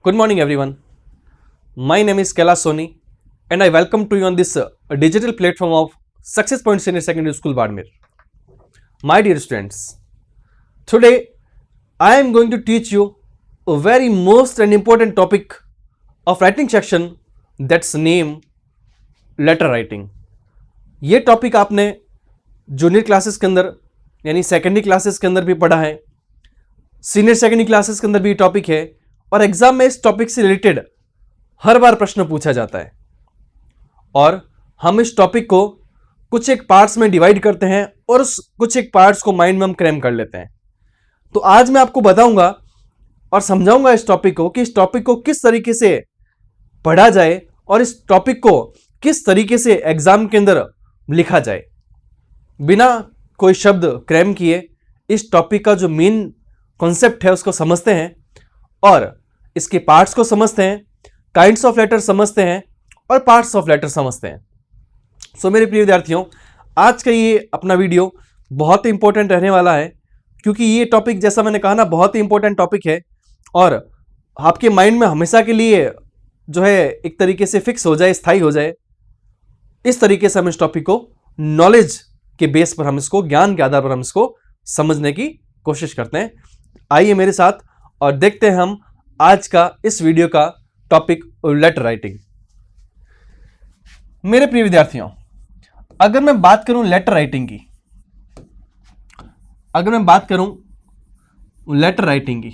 Good morning, everyone. My name is Kailash Soni, and I welcome to you on this digital platform of Success Point Senior Secondary School, Badmer. My dear students, today I am going to teach you a very most and important topic of writing section, that's name letter writing. ये topic आपने junior classes के अंदर यानी secondary classes के अंदर भी पढ़ा है, सीनियर सेकेंडरी क्लासेस के अंदर भी टॉपिक है और एग्जाम में इस टॉपिक से रिलेटेड हर बार प्रश्न पूछा जाता है। और हम इस टॉपिक को कुछ एक पार्ट्स में डिवाइड करते हैं और उस कुछ एक पार्ट्स को माइंड में हम क्रैम कर लेते हैं। तो आज मैं आपको बताऊंगा और समझाऊंगा इस टॉपिक को कि इस टॉपिक को किस तरीके से पढ़ा जाए और इस टॉपिक को किस तरीके से एग्जाम के अंदर लिखा जाए। बिना कोई शब्द क्रैम किए इस टॉपिक का जो मेन कॉन्सेप्ट है उसको समझते हैं और इसके पार्ट्स को समझते हैं, काइंड्स ऑफ लेटर समझते हैं और पार्ट्स ऑफ लेटर समझते हैं। सो मेरे प्रिय विद्यार्थियों, आज का ये अपना वीडियो बहुत ही इंपॉर्टेंट रहने वाला है क्योंकि ये टॉपिक जैसा मैंने कहा ना बहुत ही इंपॉर्टेंट टॉपिक है और आपके माइंड में हमेशा के लिए जो है एक तरीके से फिक्स हो जाए, स्थायी हो जाए, इस तरीके से हम इस टॉपिक को नॉलेज के बेस पर हम इसको, ज्ञान के आधार पर हम इसको समझने की कोशिश करते हैं। आइए मेरे साथ और देखते हैं हम आज का इस वीडियो का टॉपिक लेटर राइटिंग। मेरे प्रिय विद्यार्थियों, अगर मैं बात करूं लेटर राइटिंग की, लेटर राइटिंग की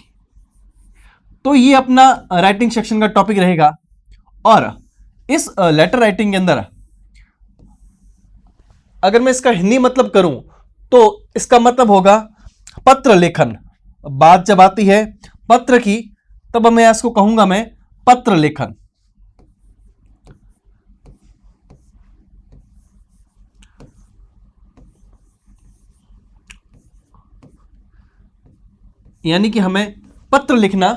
तो ये अपना राइटिंग सेक्शन का टॉपिक रहेगा। और इस लेटर राइटिंग के अंदर अगर मैं इसका हिंदी मतलब करूं तो इसका मतलब होगा पत्र लेखन। बात जब आती है पत्र की तब मैं इसको कहूंगा मैं पत्र लेखन। यानी कि हमें पत्र लिखना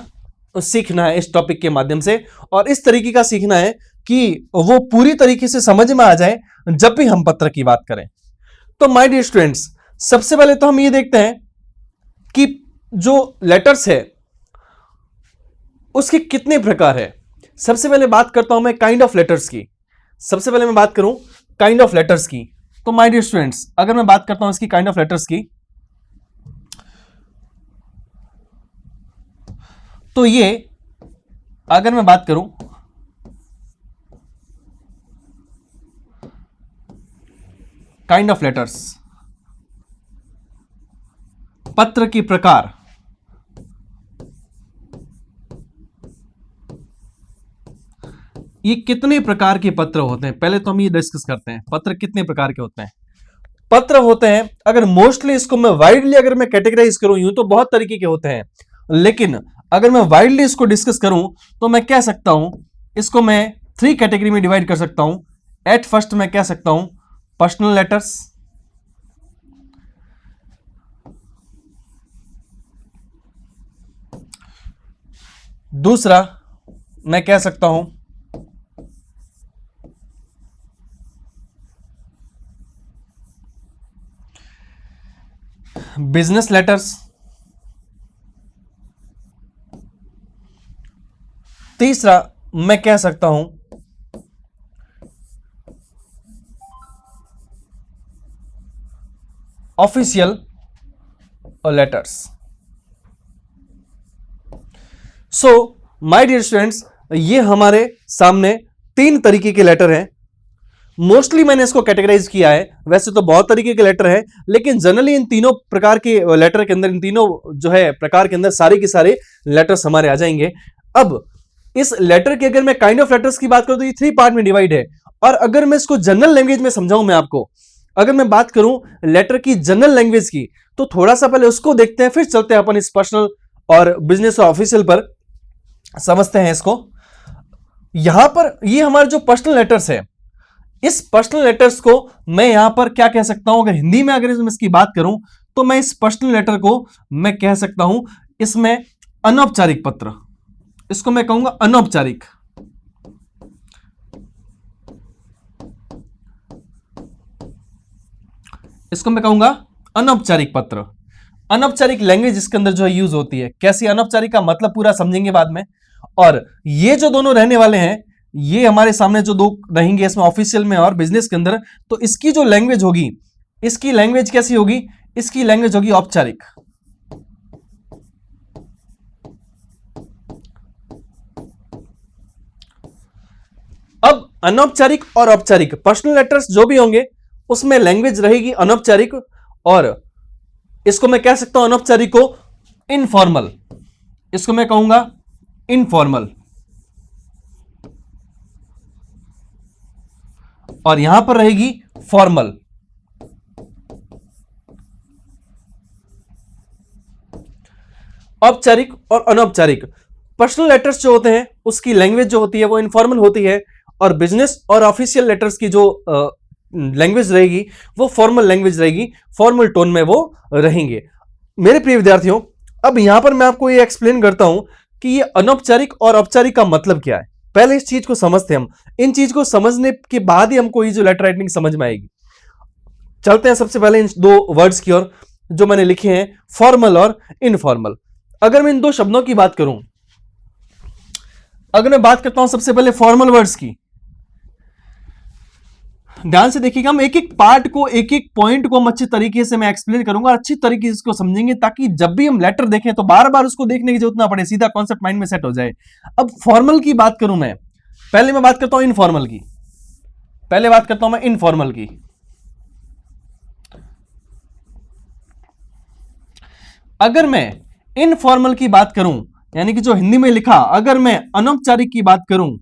सीखना है इस टॉपिक के माध्यम से और इस तरीके का सीखना है कि वो पूरी तरीके से समझ में आ जाए जब भी हम पत्र की बात करें। तो माय डियर स्टूडेंट्स, सबसे पहले तो हम ये देखते हैं कि जो लेटर्स है उसके कितने प्रकार है। सबसे पहले बात करता हूं मैं काइंड ऑफ लेटर्स की। सबसे पहले मैं बात करूं काइंड ऑफ लेटर्स की तो माय डियर स्टूडेंट्स, अगर मैं बात करता हूं इसकी काइंड ऑफ लेटर्स की तो ये अगर मैं बात करूं काइंड ऑफ लेटर्स, पत्र की प्रकार, ये कितने प्रकार के पत्र होते हैं पहले तो हम ये डिस्कस करते हैं। पत्र कितने प्रकार के होते हैं? पत्र होते हैं, अगर मोस्टली इसको मैं वाइडली अगर मैं कैटेगराइज करूं यूं तो बहुत तरीके के होते हैं, लेकिन अगर मैं वाइडली इसको डिस्कस करूं तो मैं कह सकता हूं इसको मैं 3 कैटेगरी में डिवाइड कर सकता हूं। एट फर्स्ट मैं कह सकता हूं पर्सनल लेटर्स, दूसरा मैं कह सकता हूं बिजनेस लेटर्स, तीसरा मैं कह सकता हूं official letters. So my dear students, ये हमारे सामने 3 तरीके के लेटर हैं। मोस्टली मैंने इसको कैटेगराइज किया है, वैसे तो बहुत तरीके के लेटर हैं, लेकिन जनरली इन तीनों प्रकार के लेटर के अंदर, इन तीनों जो है प्रकार के अंदर सारे के सारे लेटर्स हमारे आ जाएंगे। अब इस लेटर की अगर मैं काइंड ऑफ लेटर्स की बात करूं तो ये 3 पार्ट में डिवाइड है। और अगर मैं इसको जनरल लैंग्वेज में समझाऊं मैं आपको, अगर मैं बात करूं लेटर की जनरल लैंग्वेज की तो थोड़ा सा पहले उसको देखते हैं, फिर चलते हैं अपन इस पर्सनल और बिजनेस और ऑफिशियल पर, समझते हैं इसको। यहां पर ये हमारे जो पर्सनल लेटर्स है, इस पर्सनल लेटर्स को मैं यहां पर क्या कह सकता हूं, अगर हिंदी में अगर इसकी बात करूं तो मैं इस पर्सनल लेटर को मैं कह सकता हूं इसमें अनौपचारिक पत्र, इसको मैं कहूंगा अनौपचारिक। इसको मैं कहूंगा अनौपचारिक पत्र। अनौपचारिक लैंग्वेज इसके अंदर जो है यूज होती है। कैसी अनौपचारिक का मतलब पूरा समझेंगे बाद में। और ये जो दोनों रहने वाले हैं, ये हमारे सामने जो दो रहेंगे इसमें ऑफिशियल में और बिजनेस के अंदर, तो इसकी जो लैंग्वेज होगी, इसकी लैंग्वेज कैसी होगी? इसकी लैंग्वेज होगी औपचारिक। अब अनौपचारिक और औपचारिक पर्सनल लेटर्स जो भी होंगे उसमें लैंग्वेज रहेगी अनौपचारिक, और इसको मैं कह सकता हूं अनौपचारिक को इनफॉर्मल, इसको मैं कहूंगा इनफॉर्मल, और यहां पर रहेगी फॉर्मल। औपचारिक और अनौपचारिक पर्सनल लेटर्स जो होते हैं उसकी लैंग्वेज जो होती है वो इनफॉर्मल होती है, और बिजनेस और ऑफिशियल लेटर्स की जो लैंग्वेज रहेगी वो फॉर्मल लैंग्वेज रहेगी, फॉर्मल टोन में वो रहेंगे। मेरे प्रिय विद्यार्थियों, अब यहां पर मैं आपको ये एक्सप्लेन करता हूं कि ये अनौपचारिक और औपचारिक का मतलब क्या है। पहले इस चीज को समझते हैं हम, इन चीज को समझने के बाद ही हमको ये जो लेटर राइटिंग समझ में आएगी। चलते हैं सबसे पहले इन दो वर्ड्स की ओर जो मैंने लिखे हैं, फॉर्मल और इनफॉर्मल। अगर मैं इन दो शब्दों की बात करूं, अगर मैं बात करता हूं सबसे पहले फॉर्मल वर्ड्स की, ध्यान से देखिएगा, हम एक एक पार्ट को, एक एक पॉइंट को हम अच्छी तरीके से मैं एक्सप्लेन करूंगा, अच्छी तरीके से इसको समझेंगे, ताकि जब भी हम लेटर देखें तो बार बार उसको देखने की जरूरत ना पड़े, सीधा कॉन्सेप्ट माइंड में सेट हो जाए। अब फॉर्मल की बात करूं मैं, पहले मैं बात करता हूं इनफॉर्मल की, पहले बात करता हूं मैं इनफॉर्मल की। अगर मैं इनफॉर्मल की बात करूं, यानी कि जो हिंदी में लिखा, अगर मैं अनौपचारिक की बात करूं,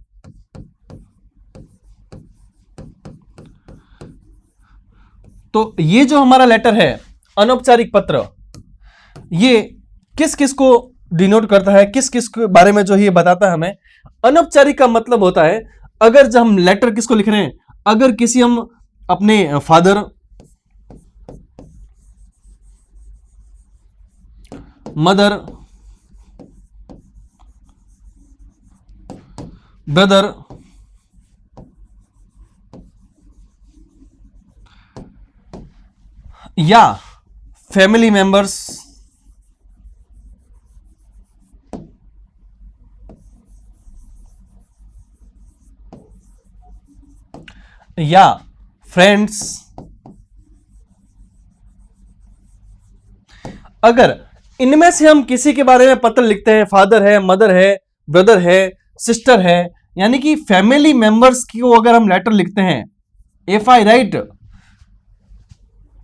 तो ये जो हमारा लेटर है अनौपचारिक पत्र, ये किस किस को डिनोट करता है, किस किस के बारे में जो ये बताता है हमें। अनौपचारिक का मतलब होता है, अगर जब हम लेटर किसको लिख रहे हैं, अगर किसी हम अपने फादर, मदर, ब्रदर, या फैमिली मेंबर्स, या फ्रेंड्स, अगर इनमें से हम किसी के बारे में पत्र लिखते हैं, फादर है, मदर है, ब्रदर है, सिस्टर है, यानी कि फैमिली मेंबर्स की को अगर हम लेटर लिखते हैं, if I write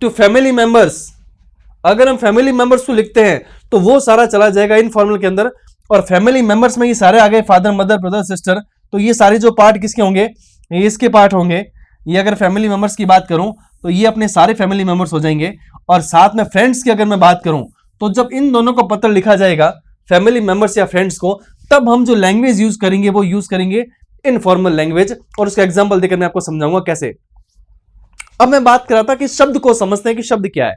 to family members, अगर हम फैमिली मेंबर्स को लिखते हैं तो वो सारा चला जाएगा इनफॉर्मल के अंदर, और फैमिली मेंबर्स में ये सारे आ गए, फादर, मदर, ब्रदर, सिस्टर, तो ये सारे जो पार्ट किसके होंगे, ये इसके पार्ट होंगे। ये अगर फैमिली मेंबर्स की बात करूं तो ये अपने सारे फैमिली मेंबर्स हो जाएंगे, और साथ में फ्रेंड्स की अगर मैं बात करूं तो जब इन दोनों को पत्र लिखा जाएगा, फैमिली मेंबर्स या फ्रेंड्स को, तब हम जो लैंग्वेज यूज करेंगे वो यूज करेंगे इनफॉर्मल लैंग्वेज, और उसका एग्जांपल देकर मैं आपको समझाऊंगा कैसे। अब मैं बात कर रहा था कि शब्द को समझते हैं कि शब्द क्या है।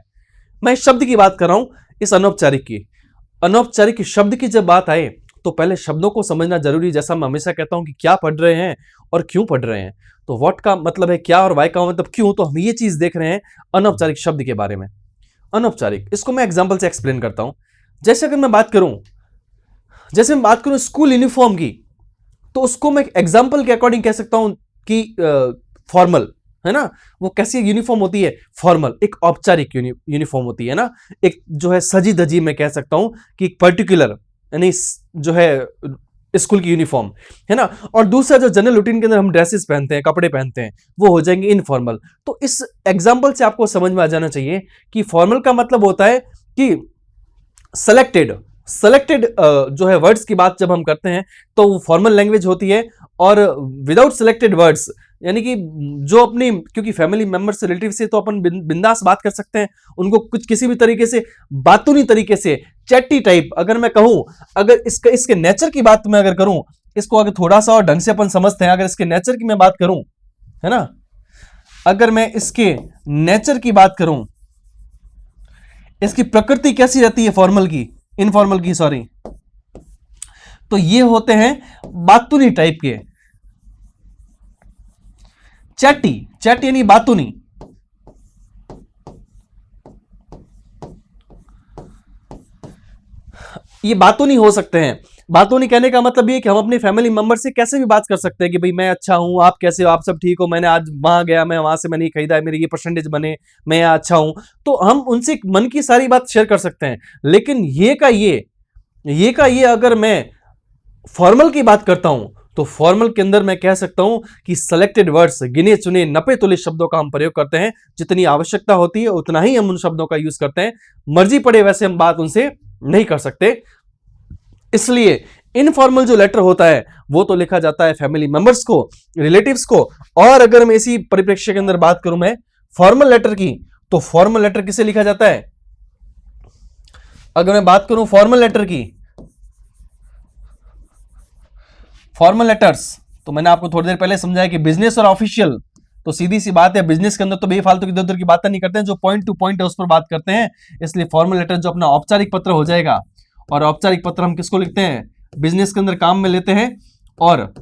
मैं इस शब्द की बात कर रहा हूं, इस अनौपचारिक की। अनौपचारिक शब्द की जब बात आए तो पहले शब्दों को समझना जरूरी, जैसा मैं हमेशा कहता हूं कि क्या पढ़ रहे हैं और क्यों पढ़ रहे हैं। तो व्हाट का मतलब है क्या, और वाई का मतलब क्यों, तो हम ये चीज देख रहे हैं अनौपचारिक शब्द के बारे में। अनौपचारिक, इसको मैं एग्जाम्पल से एक्सप्लेन करता हूं। जैसे अगर मैं बात करूं स्कूल यूनिफॉर्म की, तो उसको मैं एग्जाम्पल के अकॉर्डिंग कह सकता हूं कि फॉर्मल है ना, वो कैसी यूनिफॉर्म होती है, फॉर्मल, एक औपचारिक यूनिफॉर्म होती है ना, एक जो है सजी धजी, मैं कह सकता हूं कि एक पर्टिकुलर, यानी जो है स्कूल की यूनिफॉर्म है ना। और दूसरा जो जनरल रूटीन के अंदर हम ड्रेसेस पहनते हैं, कपड़े पहनते हैं, वो हो जाएंगे इनफॉर्मल। तो इस एग्जाम्पल से आपको समझ में आ जाना चाहिए कि फॉर्मल का मतलब होता है कि सेलेक्टेड जो है वर्ड्स की बात जब हम करते हैं तो वो फॉर्मल लैंग्वेज होती है, और विदाउट सेलेक्टेड वर्ड्स, यानी कि जो अपनी, क्योंकि फैमिली मेंबर से, रिलेटिव से तो अपन बिंदास बात कर सकते हैं, उनको कुछ किसी भी तरीके से, बातूनी तरीके से, चैटी टाइप, अगर मैं कहूं, अगर इसके नेचर की बात मैं अगर करूं, इसको अगर थोड़ा सा और ढंग से अपन समझते हैं, अगर इसके नेचर की मैं बात करूं, है ना, अगर मैं इसके नेचर की बात करूं, इसकी प्रकृति कैसी रहती है फॉर्मल की, इनफॉर्मल की सॉरी, तो ये होते हैं बातूनी टाइप के, चैटी यानी बातूनी। ये बातूनी हो सकते हैं, बातों नहीं कहने का मतलब ये कि हम अपने फैमिली मेंबर से कैसे भी बात कर सकते हैं कि भाई मैं अच्छा हूं, आप कैसे हो, आप सब ठीक हो, मैंने आज वहां गया, मैं वहां से मैंने ये खरीदा है, मेरे ये परसेंटेज बने, मैं यहाँ अच्छा हूं। तो हम उनसे मन की सारी बात शेयर कर सकते हैं। लेकिन ये अगर मैं फॉर्मल की बात करता हूं तो फॉर्मल के अंदर मैं कह सकता हूं कि सेलेक्टेड वर्ड्स, गिने चुने नपे तुले शब्दों का हम प्रयोग करते हैं। जितनी आवश्यकता होती है उतना ही हम उन शब्दों का यूज करते हैं, मर्जी पड़े वैसे हम बात उनसे नहीं कर सकते। इसलिए इनफॉर्मल जो लेटर होता है वो तो लिखा जाता है फैमिली मेंबर्स को, रिलेटिव्स को। और अगर मैं इसी परिप्रेक्ष्य के अंदर बात करूं मैं फॉर्मल लेटर की, तो फॉर्मल लेटर किसे लिखा जाता है? अगर मैं बात करूं फॉर्मल लेटर की, फॉर्मल लेटर्स, तो मैंने आपको थोड़ी देर पहले समझाया कि बिजनेस और ऑफिशियल, तो सीधी सी बात है, बिजनेस के अंदर तो बेफालतू की इधर उधर की बातें नहीं करते हैं, जो पॉइंट टू पॉइंट है उस पर बात करते हैं। इसलिए फॉर्मल लेटर जो अपना औपचारिक पत्र हो जाएगा, और औपचारिक पत्र हम किसको लिखते हैं? बिजनेस के अंदर काम में लेते हैं, और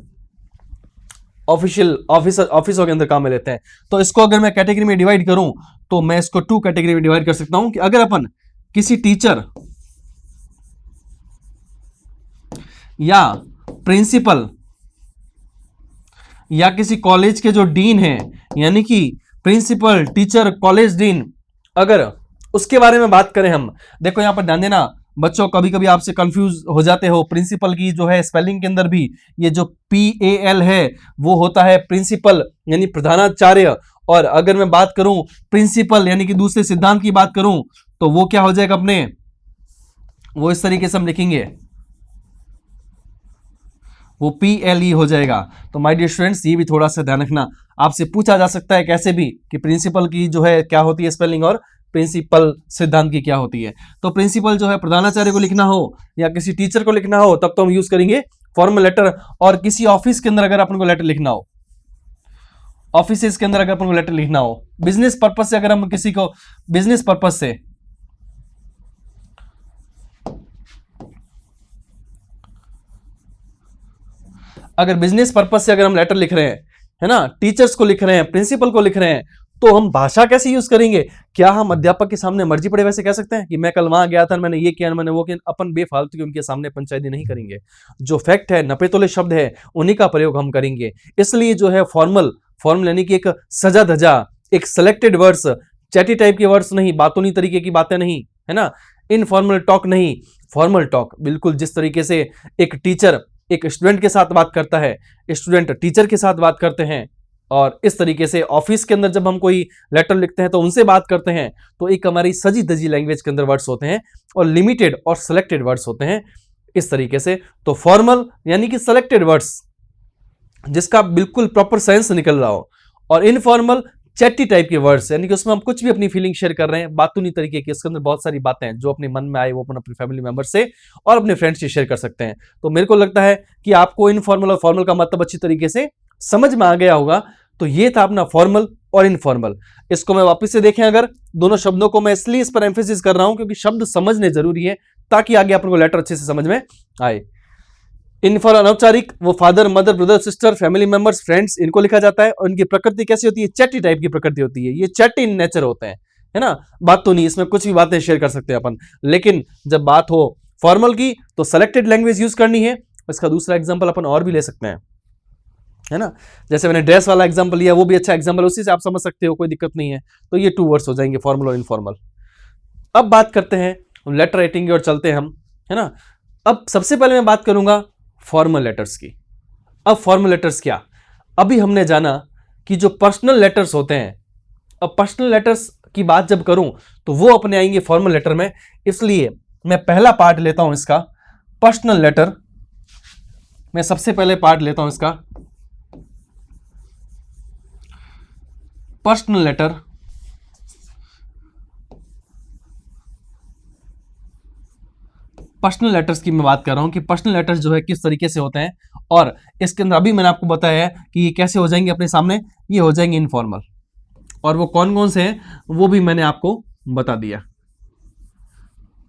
ऑफिशियल ऑफिसों के अंदर काम में लेते हैं। तो इसको अगर मैं कैटेगरी में डिवाइड करूं तो मैं इसको 2 कैटेगरी में डिवाइड कर सकता हूं कि अगर अपन किसी टीचर या प्रिंसिपल या किसी कॉलेज के जो डीन है, यानी कि प्रिंसिपल, टीचर, कॉलेज डीन, अगर उसके बारे में बात करें हम, देखो यहां पर ध्यान देना बच्चों, कभी कभी आपसे कंफ्यूज हो जाते हो। प्रिंसिपल की जो है स्पेलिंग के अंदर भी ये जो PAL है वो होता है प्रिंसिपल यानी प्रधानाचार्य, और अगर मैं बात करूं प्रिंसिपल यानी कि दूसरे सिद्धांत की बात करूं तो वो क्या हो जाएगा अपने, वो इस तरीके से हम लिखेंगे, वो PLE हो जाएगा। तो माय डियर स्टूडेंट्स, ये भी थोड़ा सा ध्यान रखना, आपसे पूछा जा सकता है कैसे भी कि प्रिंसिपल की जो है क्या होती है स्पेलिंग, और प्रिंसिपल सिद्धांत की क्या होती है। तो प्रिंसिपल जो है प्रधानाचार्य को लिखना हो या किसी टीचर को लिखना हो तब तो हम यूज करेंगे फॉर्मल लेटर। और किसी ऑफिस के अंदर अगर अपन को लेटर लिखना हो, ऑफिस के अंदर अगर अपन को लेटर लिखना हो, बिजनेस पर्पज से, अगर हम किसी को बिजनेस पर्पज से अगर बिजनेस पर्पज से अगर हम लेटर लिख रहे हैं, है ना, टीचर्स को लिख रहे हैं, प्रिंसिपल को लिख रहे हैं, तो हम भाषा कैसे यूज करेंगे? क्या हम अध्यापक के सामने मर्जी पड़े वैसे कह सकते हैं कि मैं कल वहां गया था, मैंने ये किया, मैंने वो किया? अपन बेफालतू की उनके सामने पंचायती नहीं करेंगे। जो फैक्ट है, नपे तोले शब्द है, उन्हीं का प्रयोग हम करेंगे। इसलिए जो है फॉर्मल यानी कि एक सजा धजा, एक सिलेक्टेड वर्ड्स, चैटी टाइप के वर्ड्स नहीं, बातोनी तरीके की बातें नहीं, है ना, इनफॉर्मल टॉक नहीं, फॉर्मल टॉक। बिल्कुल जिस तरीके से एक टीचर एक स्टूडेंट के साथ बात करता है, स्टूडेंट टीचर के साथ बात करते हैं, और इस तरीके से ऑफिस के अंदर जब हम कोई लेटर लिखते हैं तो उनसे बात करते हैं, तो एक हमारी सजी धजी लैंग्वेज के अंदर वर्ड्स होते हैं और लिमिटेड और सिलेक्टेड वर्ड्स होते हैं इस तरीके से। तो फॉर्मल यानी कि सिलेक्टेड वर्ड्स जिसका बिल्कुल प्रॉपर सेंस निकल रहा हो, और इनफॉर्मल चैटी टाइप के वर्ड्स यानी कि उसमें हम कुछ भी अपनी फीलिंग शेयर कर रहे हैं, बातूनी तरीके की, इसके अंदर बहुत सारी बातें हैं जो अपने मन में आए वो अपन अपने फैमिली मेंबर से और अपने फ्रेंड्स से शेयर कर सकते हैं। तो मेरे को लगता है कि आपको इनफॉर्मल और फॉर्मल का मतलब अच्छी तरीके से समझ में आ गया होगा। तो ये था अपना फॉर्मल और इनफॉर्मल। इसको मैं वापस से देखें, अगर दोनों शब्दों को मैं इसलिए इस पर एम्फेसिस कर रहा हूं क्योंकि शब्द समझने जरूरी है ताकि आगे अपन को लेटर अच्छे से समझ में आए। इनफॉर्मल अनौपचारिक, वो father, mother, brother, sister, family members, friends, इनको लिखा जाता है। और इनकी प्रकृति कैसी होती है? चैटी टाइप की प्रकृति होती है, ये चैटी इन नेचर होते हैं, है ना। बात तो नहीं, इसमें कुछ भी बातें शेयर कर सकते हैं अपन, लेकिन जब बात हो फॉर्मल की तो सेलेक्टेड लैंग्वेज यूज करनी है। इसका दूसरा एग्जाम्पल अपन और भी ले सकते हैं, है ना, जैसे मैंने ड्रेस वाला एग्जाम्पल लिया, वो भी अच्छा एग्जाम्पल, उसी से आप समझ सकते हो, कोई दिक्कत नहीं है। तो ये 2 वर्ड्स हो जाएंगे, फॉर्मल और इनफॉर्मल। अब बात करते हैं लेटर राइटिंग की और चलते हैं हम, है ना। अब सबसे पहले मैं बात करूंगा फॉर्मल लेटर्स की। अब फॉर्मल लेटर्स क्या? अभी हमने जाना कि जो पर्सनल लेटर्स होते हैं, अब पर्सनल लेटर्स की बात जब करूं तो वो अपने आएंगे फॉर्मल लेटर में। इसलिए मैं पहला पार्ट लेता हूं इसका, पर्सनल लेटर। मैं सबसे पहले पार्ट लेता हूं इसका पर्सनल लेटर। पर्सनल लेटर्स की मैं बात कर रहा हूं कि पर्सनल लेटर्स जो है किस तरीके से होते हैं, और इसके अंदर अभी मैंने आपको बताया है कि ये कैसे हो जाएंगे अपने सामने, ये हो जाएंगे इनफॉर्मल। और वो कौन कौन से हैं वो भी मैंने आपको बता दिया।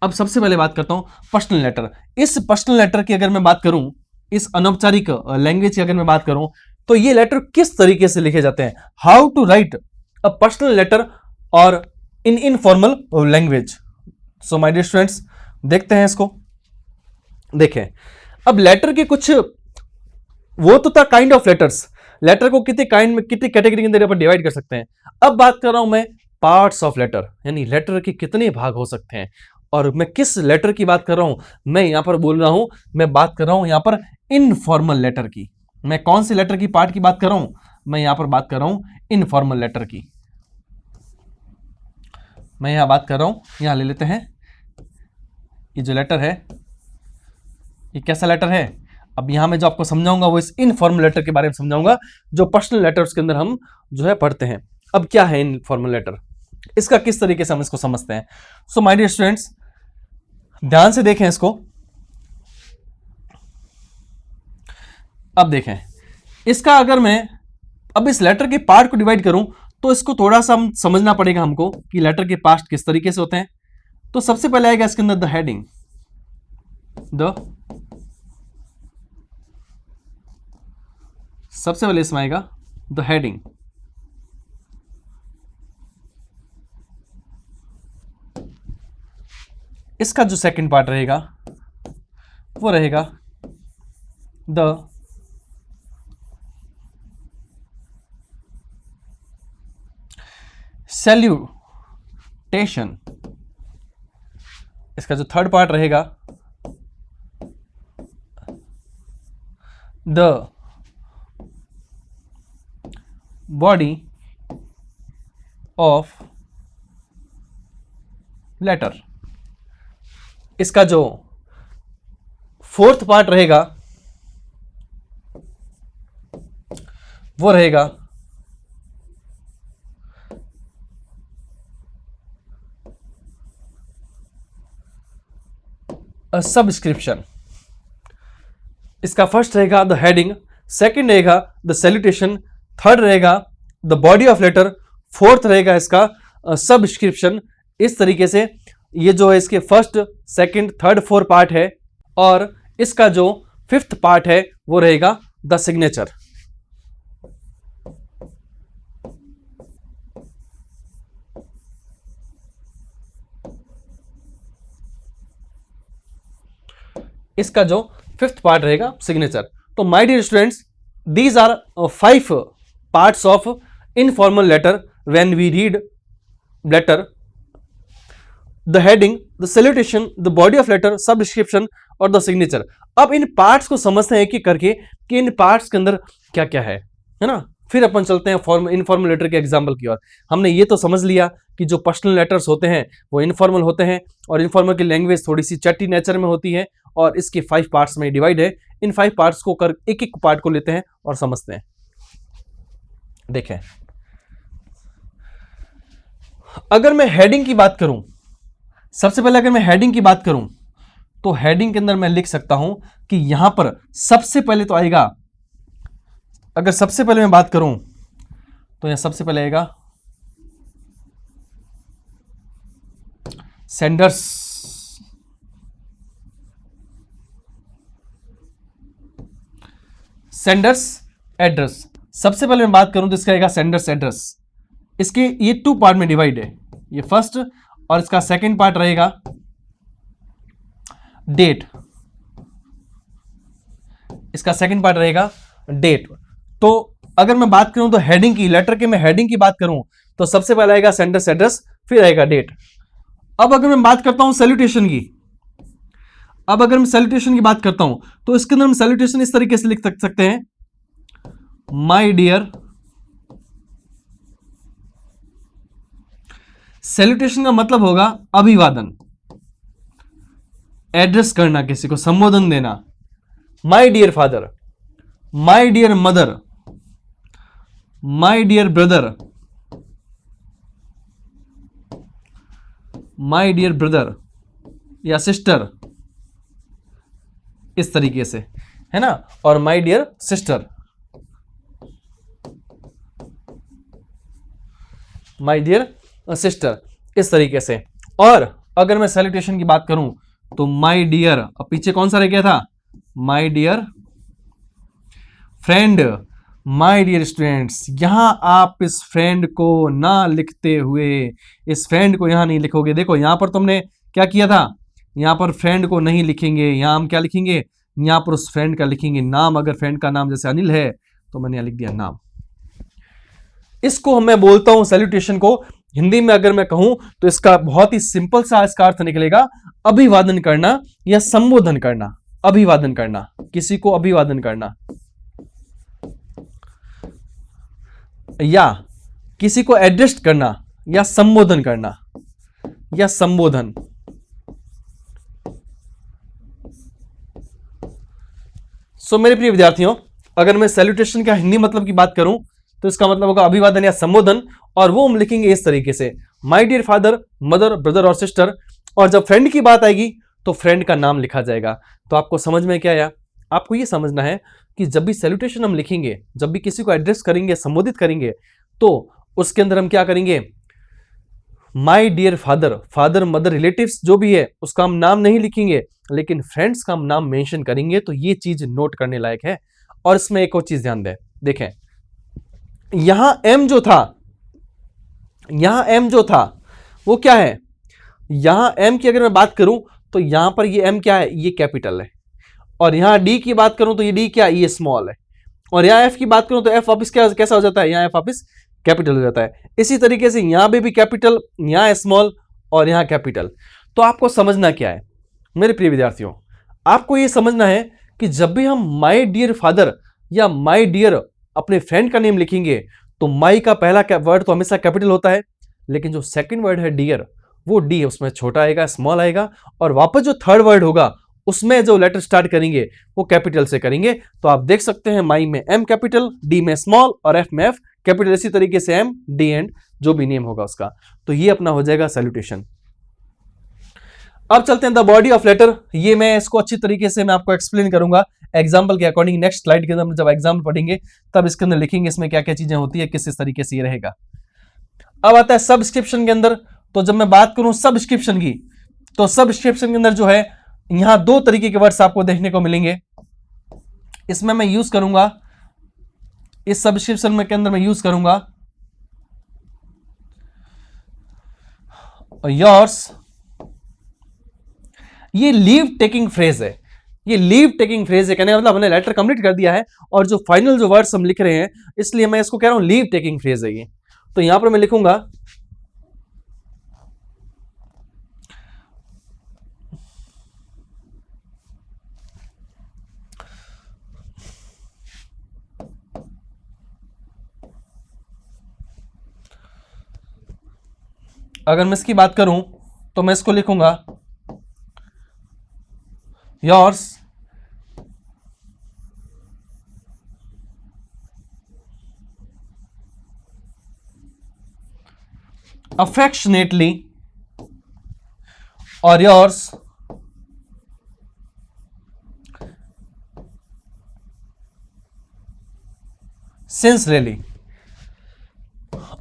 अब सबसे पहले बात करता हूं पर्सनल लेटर। इस पर्सनल लेटर की अगर मैं बात करूं, इस अनौपचारिक लैंग्वेज की अगर मैं बात करूं, तो ये लेटर किस तरीके से लिखे जाते हैं, how to write a personal letter और in informal language. So my dear students, देखते हैं इसको। देखें, अब लेटर के कुछ वो तो था काइंड ऑफ लेटर्स, लेटर को कितने काइंड में, कितनी कैटेगरी के अंदर अपन डिवाइड कर सकते हैं। अब बात कर रहा हूं मैं पार्ट्स ऑफ लेटर, यानी लेटर के कितने भाग हो सकते हैं। और मैं किस लेटर की बात कर रहा हूं, मैं यहां पर बोल रहा हूं, मैं बात कर रहा हूं यहां पर इनफॉर्मल लेटर की। मैं कौन सी लेटर की पार्ट की बात कर रहा हूं, मैं यहां पर बात कर रहा हूं इनफॉर्मल लेटर की। मैं यहां बात कर रहा हूं, यहां ले लेते हैं, ये जो लेटर है ये कैसा लेटर है। अब यहां मैं जो आपको समझाऊंगा वो इस इनफॉर्मल लेटर के बारे में समझाऊंगा, जो पर्सनल लेटर्स के अंदर हम जो है पढ़ते हैं। अब क्या है इनफॉर्मल लेटर, इसका किस तरीके से हम इसको समझते हैं। सो माय डियर स्टूडेंट्स, ध्यान से देखें इसको। अब देखें इसका, अगर मैं अब इस लेटर के पार्ट को डिवाइड करूं तो इसको थोड़ा सा हम समझना पड़ेगा हमको कि लेटर के पार्ट किस तरीके से होते हैं। तो सबसे पहले आएगा इसके अंदर द हेडिंग, सबसे पहले इसमें आएगा द हेडिंग। इसका जो सेकंड पार्ट रहेगा वो रहेगा द सैल्यूटेशन। इसका जो थर्ड पार्ट रहेगा द बॉडी ऑफ लेटर। इसका जो फोर्थ पार्ट रहेगा वो रहेगा सब्सक्रिप्शन। इसका फर्स्ट रहेगा द हेडिंग, सेकंड रहेगा द सैल्यूटेशन, थर्ड रहेगा the body of letter, fourth रहेगा इसका सब्सक्रिप्शन। इस तरीके से ये जो है इसके first second third fourth part है, और इसका जो फिफ्थ पार्ट है वो रहेगा द सिग्नेचर। इसका जो फिफ्थ पार्ट रहेगा सिग्नेचर। तो my dear students, these are 5 parts of informal letter when we read letter. The heading, the salutation, the body of letter, subscription और द सिग्नेचर। अब इन पार्ट्स को समझते हैं एक एक करके कि इन पार्ट्स के अंदर क्या क्या है ना। फिर अपन चलते हैं इनफॉर्मल लेटर के एग्जाम्पल की ओर। हमने ये तो समझ लिया कि जो पर्सनल लेटर्स होते हैं वो इनफॉर्मल होते हैं, और इनफॉर्मल की लैंग्वेज थोड़ी सी चट्टी नेचर में होती है, और इसके 5 पार्ट्स में डिवाइड है। इन 5 पार्ट्स को कर एक एक पार्ट को लेते हैं और समझते हैं। देखें, अगर मैं हेडिंग की बात करूं, सबसे पहले अगर मैं हेडिंग की बात करूं तो हेडिंग के अंदर मैं लिख सकता हूं कि यहां पर सबसे पहले तो आएगा, अगर सबसे पहले मैं बात करूं तो यहां सबसे पहले आएगा सेंडर्स एड्रेस। सबसे पहले मैं बात करूं तो इसका आएगा सेंडर्स एड्रेस। इसके ये 2 पार्ट में डिवाइड है, ये फर्स्ट, और इसका सेकंड पार्ट रहेगा डेट। इसका सेकंड पार्ट रहेगा डेट। तो अगर मैं बात करूं तो हेडिंग की, लेटर के मैं हेडिंग की बात करूं तो सबसे पहले आएगा सेंडर्स एड्रेस, फिर आएगा डेट। अब अगर मैं बात करता हूं सैल्यूटेशन की, अब अगर मैं सैल्यूटेशन की बात करता हूं तो इसके अंदर हम सैल्यूटेशन इस तरीके से लिख सकते हैं, माय डियर। सैल्यूटेशन का मतलब होगा अभिवादन, एड्रेस करना, किसी को संबोधन देना। My dear father, my dear mother, my dear brother, my dear brother या सिस्टर, इस तरीके से, है ना। और my dear sister, my dear sister, इस तरीके से। और अगर मैं सैल्यूटेशन की बात करूं तो माय डियर, अब पीछे कौन सा रह गया था, my dear friend, my dear students. यहां आप इस फ्रेंड को ना लिखते हुए, इस फ्रेंड को यहां नहीं लिखोगे। देखो यहां पर तुमने क्या किया था, यहां पर फ्रेंड को नहीं लिखेंगे, यहां हम क्या लिखेंगे, यहाँ पर उस फ्रेंड का लिखेंगे नाम। अगर फ्रेंड का नाम जैसे अनिल है तो मैंने यहाँ लिख दिया नाम। इसको मैं बोलता हूं सैल्यूटेशन को हिंदी में अगर मैं कहूं तो इसका बहुत ही सिंपल सा इसका अर्थ निकलेगा अभिवादन करना या संबोधन करना। अभिवादन करना, किसी को अभिवादन करना, या किसी को एड्रेस करना, या संबोधन करना, या संबोधन। मेरे प्रिय विद्यार्थियों, अगर मैं सैल्यूटेशन का हिंदी मतलब की बात करूं तो इसका मतलब होगा अभिवादन या संबोधन, और वो हम लिखेंगे इस तरीके से, my dear father, mother, brother और सिस्टर। और जब फ्रेंड की बात आएगी तो फ्रेंड का नाम लिखा जाएगा। तो आपको समझ में क्या आया? आपको ये समझना है कि जब भी सैल्यूटेशन हम लिखेंगे, जब भी किसी को एड्रेस करेंगे, संबोधित करेंगे, तो उसके अंदर हम क्या करेंगे? My dear father, father mother relatives जो भी है उसका हम नाम नहीं लिखेंगे, लेकिन फ्रेंड्स का हम नाम मेंशन करेंगे। तो ये चीज नोट करने लायक है। और इसमें एक और चीज ध्यान दें, देखें यहां एम जो था, यहां एम जो था वो क्या है? यहां एम की अगर मैं बात करूं तो यहां पर ये एम क्या है? ये कैपिटल है। और यहां डी की बात करूं तो ये डी क्या है? ये स्मॉल है। और यहां एफ की बात करूं तो एफ वापिस कैसा हो जाता है? यहां एफ वापिस कैपिटल हो जाता है। इसी तरीके से यहां भी कैपिटल, यहां स्मॉल और यहां कैपिटल। तो आपको समझना क्या है मेरे प्रिय विद्यार्थियों? आपको यह समझना है कि जब भी हम माय डियर फादर या माय डियर अपने फ्रेंड का नेम लिखेंगे तो माई का पहला वर्ड तो हमेशा कैपिटल होता है, लेकिन जो सेकंड वर्ड है डियर, वो डी उसमें छोटा आएगा, स्मॉल आएगा। और वापस जो थर्ड वर्ड होगा उसमें जो लेटर स्टार्ट करेंगे वो कैपिटल से करेंगे। तो आप देख सकते हैं माई में एम कैपिटल, डी में स्मॉल और एफ में एफ कैपिटल। इसी तरीके से एम डी एंड जो भी नेम होगा उसका। तो ये अपना हो जाएगा सैल्यूटेशन। अब चलते हैं द बॉडी ऑफ लेटर। ये मैं इसको अच्छी तरीके से मैं आपको एक्सप्लेन करूंगा एग्जाम्पल के अकॉर्डिंग। नेक्स्ट स्लाइड के अंदर जब एग्जाम्पल पढ़ेंगे तब इसके अंदर लिखेंगे इसमें क्या क्या चीजें होती है, किस तरीके से ये रहेगा। अब आता है सबस्क्रिप्शन के अंदर। तो जब मैं बात करूं सबस्क्रिप्शन की, तो सबस्क्रिप्शन के अंदर जो है यहां दो तरीके के वर्ड्स आपको देखने को मिलेंगे। इसमें मैं यूज करूंगा, इस सबस्क्रिप्शन में के अंदर मैं यूज करूंगा योर्स। ये लीव टेकिंग फ्रेज है, ये लीव टेकिंग फ्रेज है। कहने मतलब हमने लेटर कंप्लीट कर दिया है और जो फाइनल जो वर्ड्स हम लिख रहे हैं, इसलिए मैं इसको कह रहा हूं लीव टेकिंग फ्रेज है ये। तो यहां पर मैं लिखूंगा अगर मैं इसकी बात करूं तो मैं इसको लिखूंगा योर्स अफेक्शनेटली और योर्स सिंसियरली।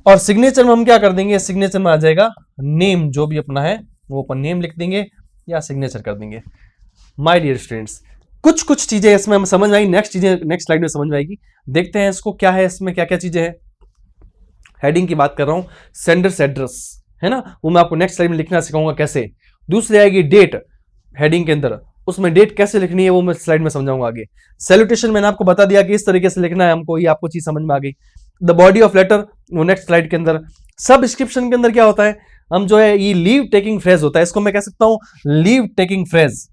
और सिग्नेचर में हम क्या कर देंगे? सिग्नेचर में आ जाएगा नेम, जो भी अपना है वो अपन नेम लिख देंगे या सिग्नेचर कर देंगे। माय डियर स्टूडेंट्स, कुछ कुछ चीजें इसमें हम समझ में आई, नेक्स्ट स्लाइड में समझ में आएगी। देखते हैं इसको क्या है, इसमें क्या क्या चीजें हैं। हेडिंग की बात कर रहा हूं, सेंडर्स एड्रेस है ना, वो मैं आपको नेक्स्ट स्लाइड में लिखना सिखाऊंगा कैसे। दूसरी आएगी डेट हेडिंग के अंदर, उसमें डेट कैसे लिखनी है वो मैं स्लाइड में समझाऊंगा आगे। सैल्यूटेशन मैंने आपको बता दिया कि इस तरीके से लिखना है हमको, ये आपको चीज समझ में आ गई। द बॉडी ऑफ लेटर वो नेक्स्ट स्लाइड के अंदर। सबस्क्रिप्शन के अंदर क्या होता है? हम जो है ये लीव टेकिंग फ्रेज होता है, इसको मैं कह सकता हूं लीव टेकिंग फ्रेज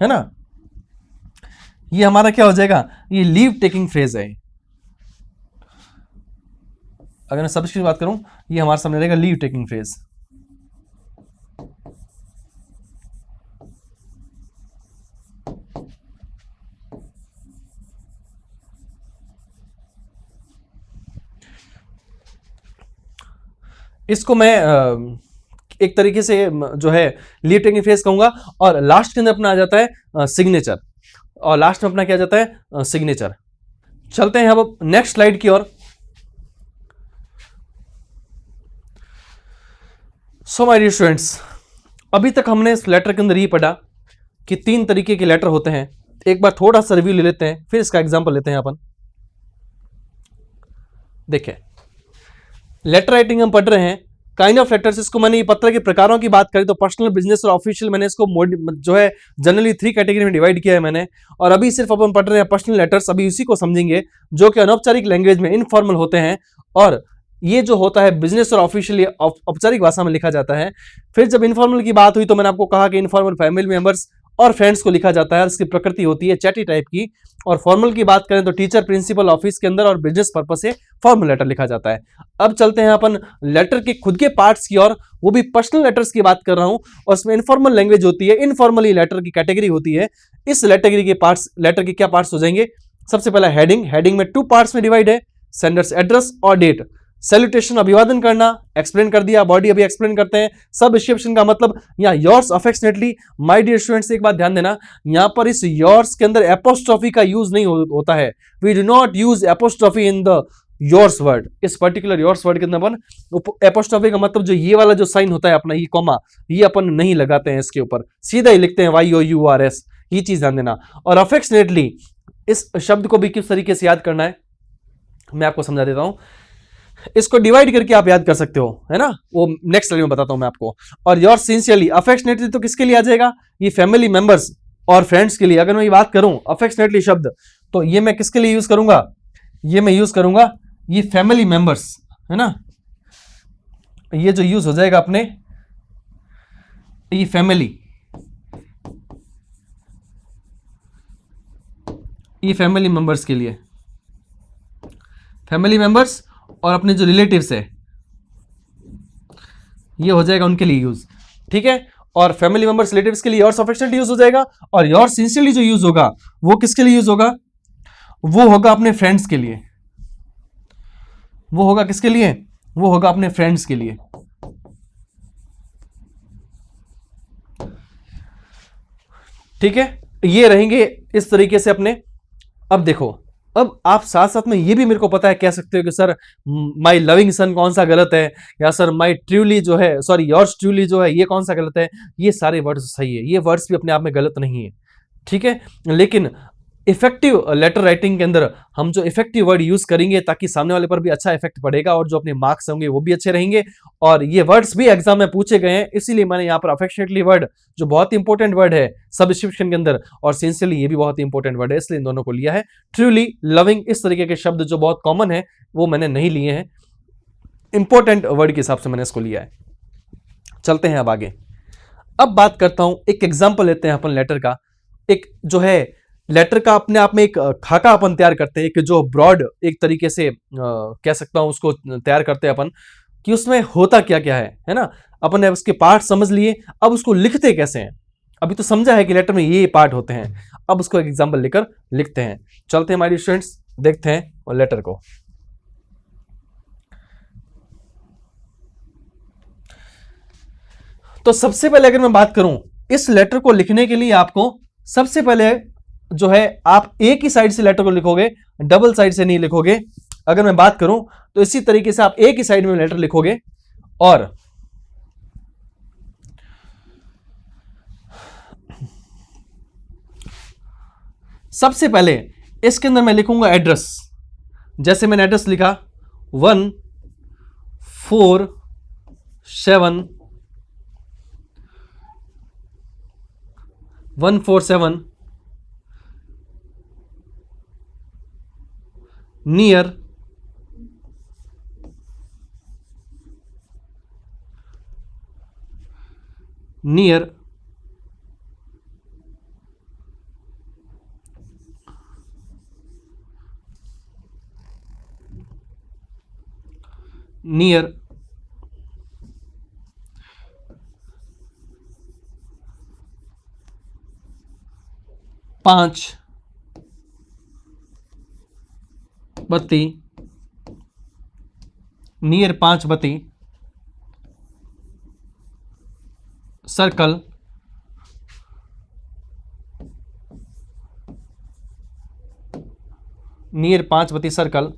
है ना। ये हमारा क्या हो जाएगा? ये लीव टेकिंग फ्रेज है। अगर मैं सबस्क्रिप्शन की बात करूं, ये हमारे सामने रहेगा लीव टेकिंग फ्रेज। इसको मैं एक तरीके से जो है लीव टेकिंग फ्रेज कहूंगा। और लास्ट के अंदर अपना आ जाता है सिग्नेचर, और लास्ट में अपना क्या जाता है? सिग्नेचर। चलते हैं अब नेक्स्ट स्लाइड की ओर। सो माय डियर स्टूडेंट्स, अभी तक हमने इस लेटर के अंदर ये पढ़ा कि 3 तरीके के लेटर होते हैं। एक बार थोड़ा सा रिव्यू ले लेते हैं, फिर इसका एग्जांपल लेते हैं अपन। देखिए लेटर राइटिंग हम पढ़ रहे हैं काइंड ऑफ लेटर्स, इसको मैंने ये पत्र के प्रकारों की बात करी तो पर्सनल, बिजनेस और ऑफिशियल, मैंने इसको जो है जनरली 3 कैटेगरी में डिवाइड किया है मैंने। और अभी सिर्फ अपन पढ़ रहे हैं पर्सनल लेटर्स, अभी उसी को समझेंगे जो कि अनौपचारिक लैंग्वेज में इनफॉर्मल होते हैं, और ये जो होता है बिजनेस और ऑफिशियल औपचारिक भाषा में लिखा जाता है। फिर जब इनफॉर्मल की बात हुई तो मैंने आपको कहा कि इनफॉर्मल फैमिली मेंबर्स और फ्रेंड्स को लिखा जाता है, इसकी प्रकृति होती है चैटी टाइप की। और फॉर्मल की बात करें तो टीचर, प्रिंसिपल, ऑफिस के अंदर और बिजनेस पर्पस से फॉर्मल लेटर लिखा जाता है। अब चलते हैं अपन लेटर के खुद के पार्ट्स की और, वो भी पर्सनल लेटर्स की बात कर रहा हूं, और उसमें इनफॉर्मल लैंग्वेज होती है, इनफॉर्मली लेटर की कैटेगरी होती है। इस कैटेगरी के पार्ट्स, लेटर के क्या पार्ट्स हो जाएंगे? सबसे पहला हेडिंग, हेडिंग में 2 पार्ट्स में डिवाइड है, सेंडर्स एड्रेस और डेट। सैल्यूटेशन, अभिवादन करना, एक्सप्लेन कर दिया, बॉडी अभी एक्सप्लेन करते हैं। सबस्क्रिप्शन का मतलब यहाँ yours affectionately, my dear students, एक बात ध्यान देना, यहाँ पर इस योर्स के अंदर एपोस्ट्रोफी का यूज नहीं होता है। We do not use apostrophe in the yours word. इस पर्टिकुलर योर्स वर्ड के अंदर अपन एपोस्ट्रोफी का मतलब जो ये वाला जो साइन होता है अपना, ये कॉमा, ये अपन नहीं लगाते हैं इसके ऊपर, सीधा ही लिखते हैं YOURS, ये चीज ध्यान देना। और अफेक्शनेटली, इस शब्द को भी किस तरीके से याद करना है मैं आपको समझा देता हूं। इसको डिवाइड करके आप याद कर सकते हो, है ना, वो नेक्स्ट स्लाइड में बताता हूं मैं आपको। और योर सिंसियरली, अफेक्शनेटली तो किसके लिए आ जाएगा? ये फैमिली मेंबर्स और फ्रेंड्स के लिए। अगर मैं ये बात करूं अफेक्शनेटली शब्द, तो ये मैं किसके लिए यूज करूंगा? ये मैं यूज करूंगा ये फैमिली मेंबर्स, है ना, ये जो यूज हो जाएगा अपने, ये फैमिली, ये फैमिली मेंबर्स के लिए, फैमिली मेंबर्स और अपने जो रिलेटिव्स है, ये हो जाएगा उनके लिए यूज, ठीक है। और फैमिली मेंबर्स, रिलेटिव्स के लिए योर्स अफेक्शनेटली यूज हो जाएगा। और योर सिंसियरली जो यूज होगा वो किसके लिए यूज होगा? वो होगा अपने फ्रेंड्स के लिए। वो होगा किसके लिए? वो होगा अपने फ्रेंड्स के लिए। ठीक है, ये रहेंगे इस तरीके से अपने। अब देखो, अब आप साथ साथ में ये भी मेरे को पता है कह सकते हो कि सर माय लविंग सन कौन सा गलत है, या सर माय ट्रूली जो है, सॉरी योर्स ट्रूली जो है, ये कौन सा गलत है। ये सारे वर्ड्स सही है, ये वर्ड्स भी अपने आप में गलत नहीं है, ठीक है। लेकिन इफेक्टिव लेटर राइटिंग के अंदर हम जो इफेक्टिव वर्ड यूज करेंगे ताकि सामने वाले पर भी अच्छा इफेक्ट पड़ेगा और जो अपने मार्क्स होंगे वो भी अच्छे रहेंगे। और ये वर्ड्स भी एग्जाम में पूछे गए हैं, इसीलिए मैंने यहाँ पर अफेक्शनेटली वर्ड जो बहुत इंपॉर्टेंट वर्ड है सबस्क्रिप्शन के अंदर, और सिंसियरली ये भी बहुत इंपॉर्टेंट वर्ड है, इसलिए इन दोनों को लिया है। ट्रूली, लविंग, इस तरीके के शब्द जो बहुत कॉमन है वो मैंने नहीं लिए हैं, इंपॉर्टेंट वर्ड के हिसाब से मैंने इसको लिया है। चलते हैं अब आगे। अब बात करता हूं, एक एग्जाम्पल लेते हैं अपन लेटर का। एक जो है लेटर का अपने आप में एक खाका अपन तैयार करते हैं, कि जो ब्रॉड एक तरीके से कह सकता हूं उसको तैयार करते हैं अपन, कि उसमें होता क्या क्या है ना। अपन ने उसके पार्ट समझ लिए, अब उसको लिखते कैसे हैं। अभी तो समझा है कि लेटर में ये पार्ट होते हैं, अब उसको एक एग्जाम्पल लेकर लिखते हैं। चलते हैं हमारे स्टूडेंट्स, देखते हैं और लेटर को। तो सबसे पहले अगर मैं बात करूं, इस लेटर को लिखने के लिए आपको सबसे पहले जो है आप एक ही साइड से लेटर को लिखोगे, डबल साइड से नहीं लिखोगे। अगर मैं बात करूं तो इसी तरीके से आप एक ही साइड में लेटर लिखोगे, और सबसे पहले इसके अंदर मैं लिखूंगा एड्रेस। जैसे मैंने एड्रेस लिखा 147 नियर नियर 5 बत्ती, नियर 5 बत्ती सर्कल, नियर 5 बत्ती सर्कल,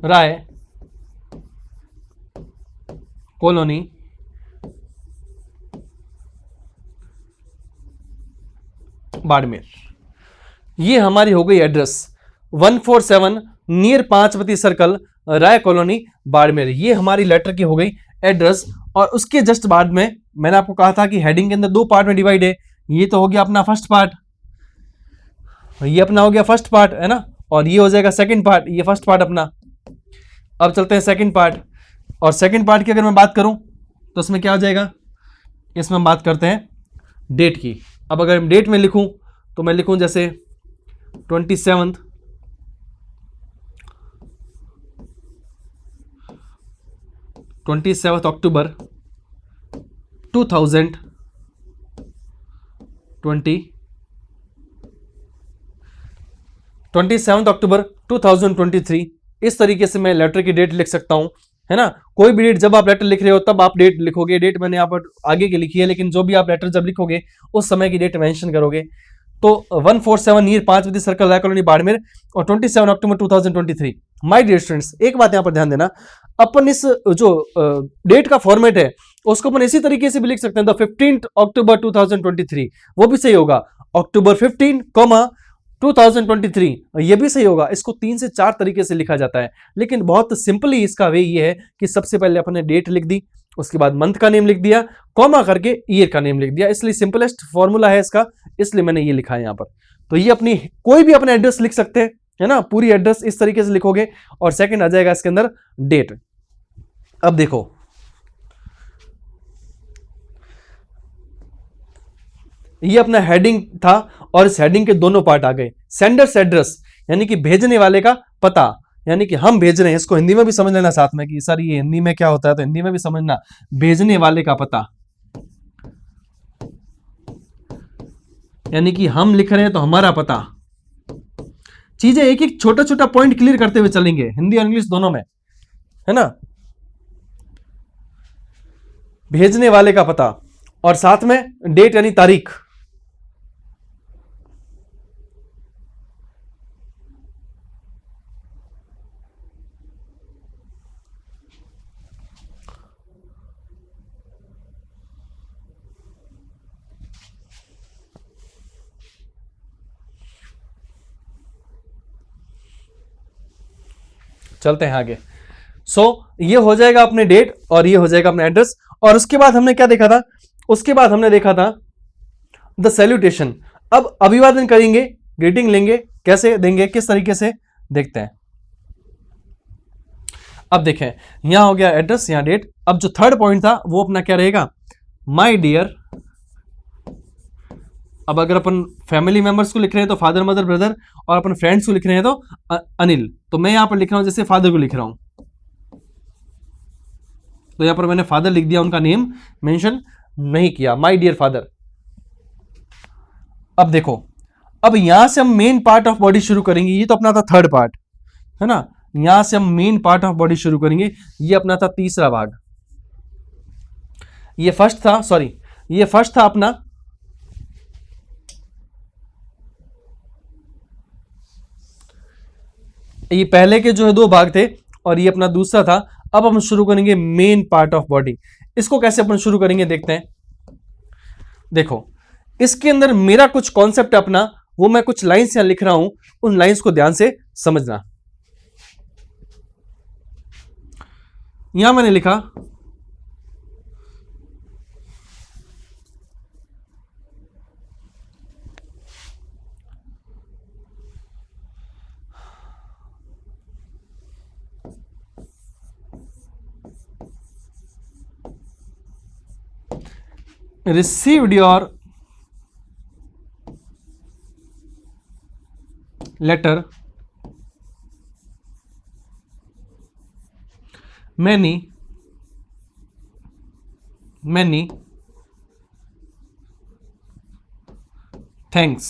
राय कॉलोनी, बाड़मेर। ये हमारी हो गई एड्रेस 147 नियर पांचवती सर्कल, राय कॉलोनी, बाड़मेर। ये हमारी लेटर की हो गई एड्रेस। और उसके जस्ट बाद में मैंने आपको कहा था कि हेडिंग के अंदर दो पार्ट में डिवाइड है। ये तो हो गया अपना फर्स्ट पार्ट, ये अपना हो गया फर्स्ट पार्ट, है ना, और ये हो जाएगा सेकंड पार्ट, ये फर्स्ट पार्ट अपना। अब चलते हैं सेकंड पार्ट। और सेकंड पार्ट की अगर मैं बात करूं तो इसमें क्या हो जाएगा, इसमें हम बात करते हैं डेट की। अब अगर डेट में लिखूं तो मैं लिखूं जैसे 27 अक्टूबर 2020, 27 अक्टूबर 2023। इस तरीके से मैं लेटर की डेट लिख सकता हूं, है ना। कोई भी डेट जब आप लेटर लिख रहे हो तब आप डेट लिखोगे। डेट मैंने यहाँ पर आगे की लिखी है, लेकिन जो भी आप लेटर जब लिखोगे उस समय की डेट मेंशन करोगे। तो 147 नियर पांचवती सर्कल, राय कॉलोनी, बाड़मेर, और 27 अक्टूबर 2023। माय डियर स्टूडेंट्स, एक बात यहां पर ध्यान देना, अपन इस जो डेट का फॉर्मेट है उसको अपन इसी तरीके से भी लिख सकते हैं। तो 15 अक्टूबर 2023 वो भी सही होगा, अक्टूबर 15, 2023 ये भी सही होगा। इसको 3 से 4 तरीके से लिखा जाता है, लेकिन बहुत सिंपली इसका वे ये है कि सबसे पहले अपन ने डेट लिख दी, उसके बाद मंथ का नेम लिख दिया, कॉमा करके ईयर का नेम लिख दिया। इसलिए सिंपलेस्ट फॉर्मूला है इसका, इसलिए मैंने ये लिखा है यहां पर। तो ये अपनी कोई भी अपना एड्रेस लिख सकते हैं, है ना, पूरी एड्रेस इस तरीके से लिखोगे और सेकंड आ जाएगा इसके अंदर डेट। अब देखो, ये अपना हेडिंग था और इस हेडिंग के दोनों पार्ट आ गए। सेंडर्स एड्रेस यानी कि भेजने वाले का पता, यानी कि हम भेज रहे हैं, इसको हिंदी में भी समझ लेना साथ में कि सर ये हिंदी में क्या होता है, तो हिंदी में भी समझना, भेजने वाले का पता, यानी कि हम लिख रहे हैं तो हमारा पता। चीजें एक एक छोटा छोटा पॉइंट क्लियर करते हुए चलेंगे, हिंदी और इंग्लिश दोनों में, है ना। भेजने वाले का पता और साथ में डेट यानी तारीख। चलते हैं आगे। सो ये हो जाएगा अपने डेट और ये हो जाएगा अपना एड्रेस। और उसके बाद हमने क्या देखा था, उसके बाद हमने देखा था द सैल्यूटेशन। अब अभिवादन करेंगे, ग्रीटिंग लेंगे, कैसे देंगे, किस तरीके से, देखते हैं। अब देखें, यहां हो गया एड्रेस, यहां डेट। अब जो थर्ड पॉइंट था वो अपना क्या रहेगा, माय डियर। अब अगर अपन फैमिली मेंबर्स को लिख रहे हैं तो फादर, मदर, ब्रदर, और अपन फ्रेंड्स को लिख रहे हैं तो अनिल। तो मैं यहां पर लिख रहा हूं जैसे फादर को लिख रहा हूं, तो यहां पर मैंने फादर लिख दिया, उनका नेम मेंशन नहीं किया, माय डियर फादर। अब देखो, अब यहां से हम मेन पार्ट ऑफ बॉडी शुरू करेंगे। ये तो अपना था थर्ड पार्ट, है ना। यहां से हम मेन पार्ट ऑफ बॉडी शुरू करेंगे। ये अपना था तीसरा भाग, ये फर्स्ट था, सॉरी ये फर्स्ट था अपना, ये पहले के जो है 2 भाग थे और ये अपना दूसरा था। अब हम शुरू करेंगे मेन पार्ट ऑफ बॉडी। इसको कैसे अपन शुरू करेंगे देखते हैं। देखो, इसके अंदर मेरा कुछ कॉन्सेप्ट है अपना, वो मैं कुछ लाइंस यहां लिख रहा हूं, उन लाइंस को ध्यान से समझना। यहां मैंने लिखा received your letter many thanks.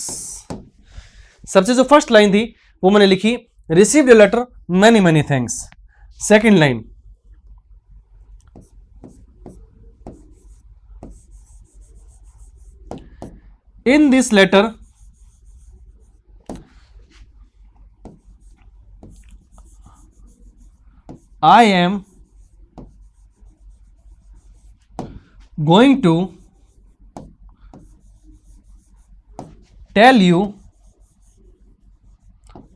सबसे जो फर्स्ट लाइन थी वो मैंने लिखी received your letter many thanks. Second line, in this letter I am going to tell you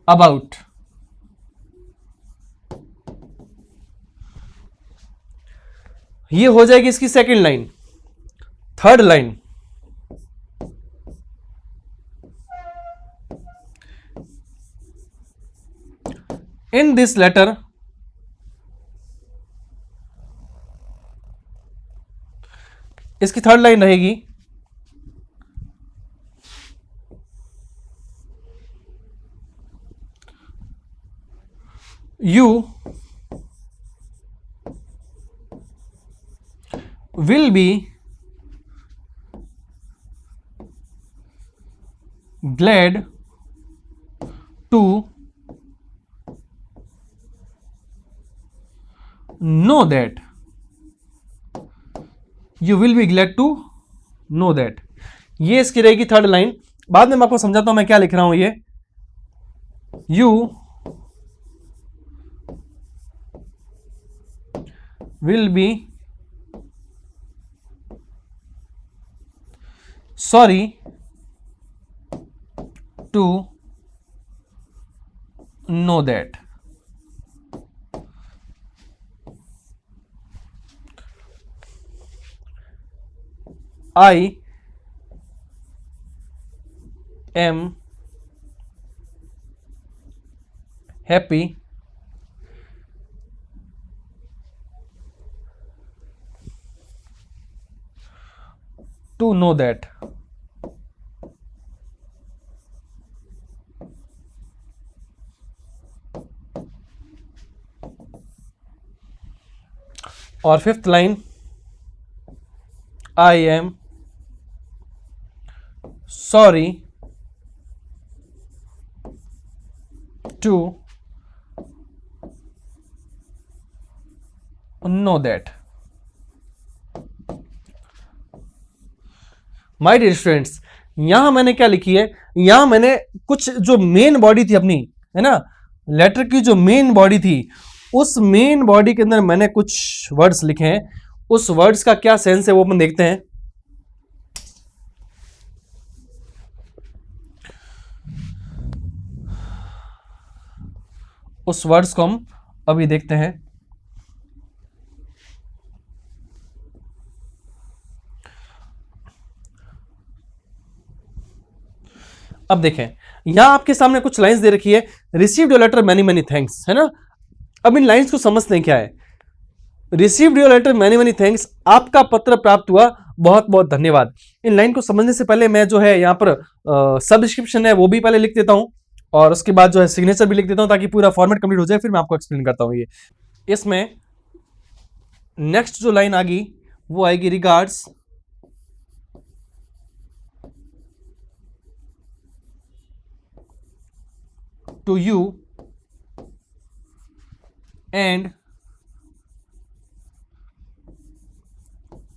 about ये हो जाएगी इसकी second line. Third line, in this letter इसकी थर्ड लाइन रहेगी you will be glad to know that. You will be glad to know that. ये इसकी रहेगी third line. बाद में मैं आपको समझाता हूं मैं क्या लिख रहा हूं। ये You will be sorry to know that. I am happy to know that. और fifth line, I am sorry to know that. My dear students, यहां मैंने क्या लिखी है, यहां मैंने कुछ जो मेन बॉडी थी अपनी, है ना, लेटर की जो मेन बॉडी थी, उस मेन बॉडी के अंदर मैंने कुछ वर्ड्स लिखे हैं। उस वर्ड्स का क्या सेंस है वो अपन देखते हैं। उस वर्ड्स को हम अभी देखते हैं। अब देखें, यहां आपके सामने कुछ लाइंस दे रखी है, received your letter many many thanks, है ना। अब इन लाइंस को समझते हैं क्या है। Received your letter many many thanks, आपका पत्र प्राप्त हुआ, बहुत बहुत धन्यवाद। इन लाइन को समझने से पहले मैं जो है यहां पर सब्सक्रिप्शन है वो भी पहले लिख देता हूं, और उसके बाद जो है सिग्नेचर भी लिख देता हूं, ताकि पूरा फॉर्मेट कंप्लीट हो जाए। फिर मैं आपको एक्सप्लेन करता हूं। ये इसमें नेक्स्ट जो लाइन आ गई वो आएगी regards to you and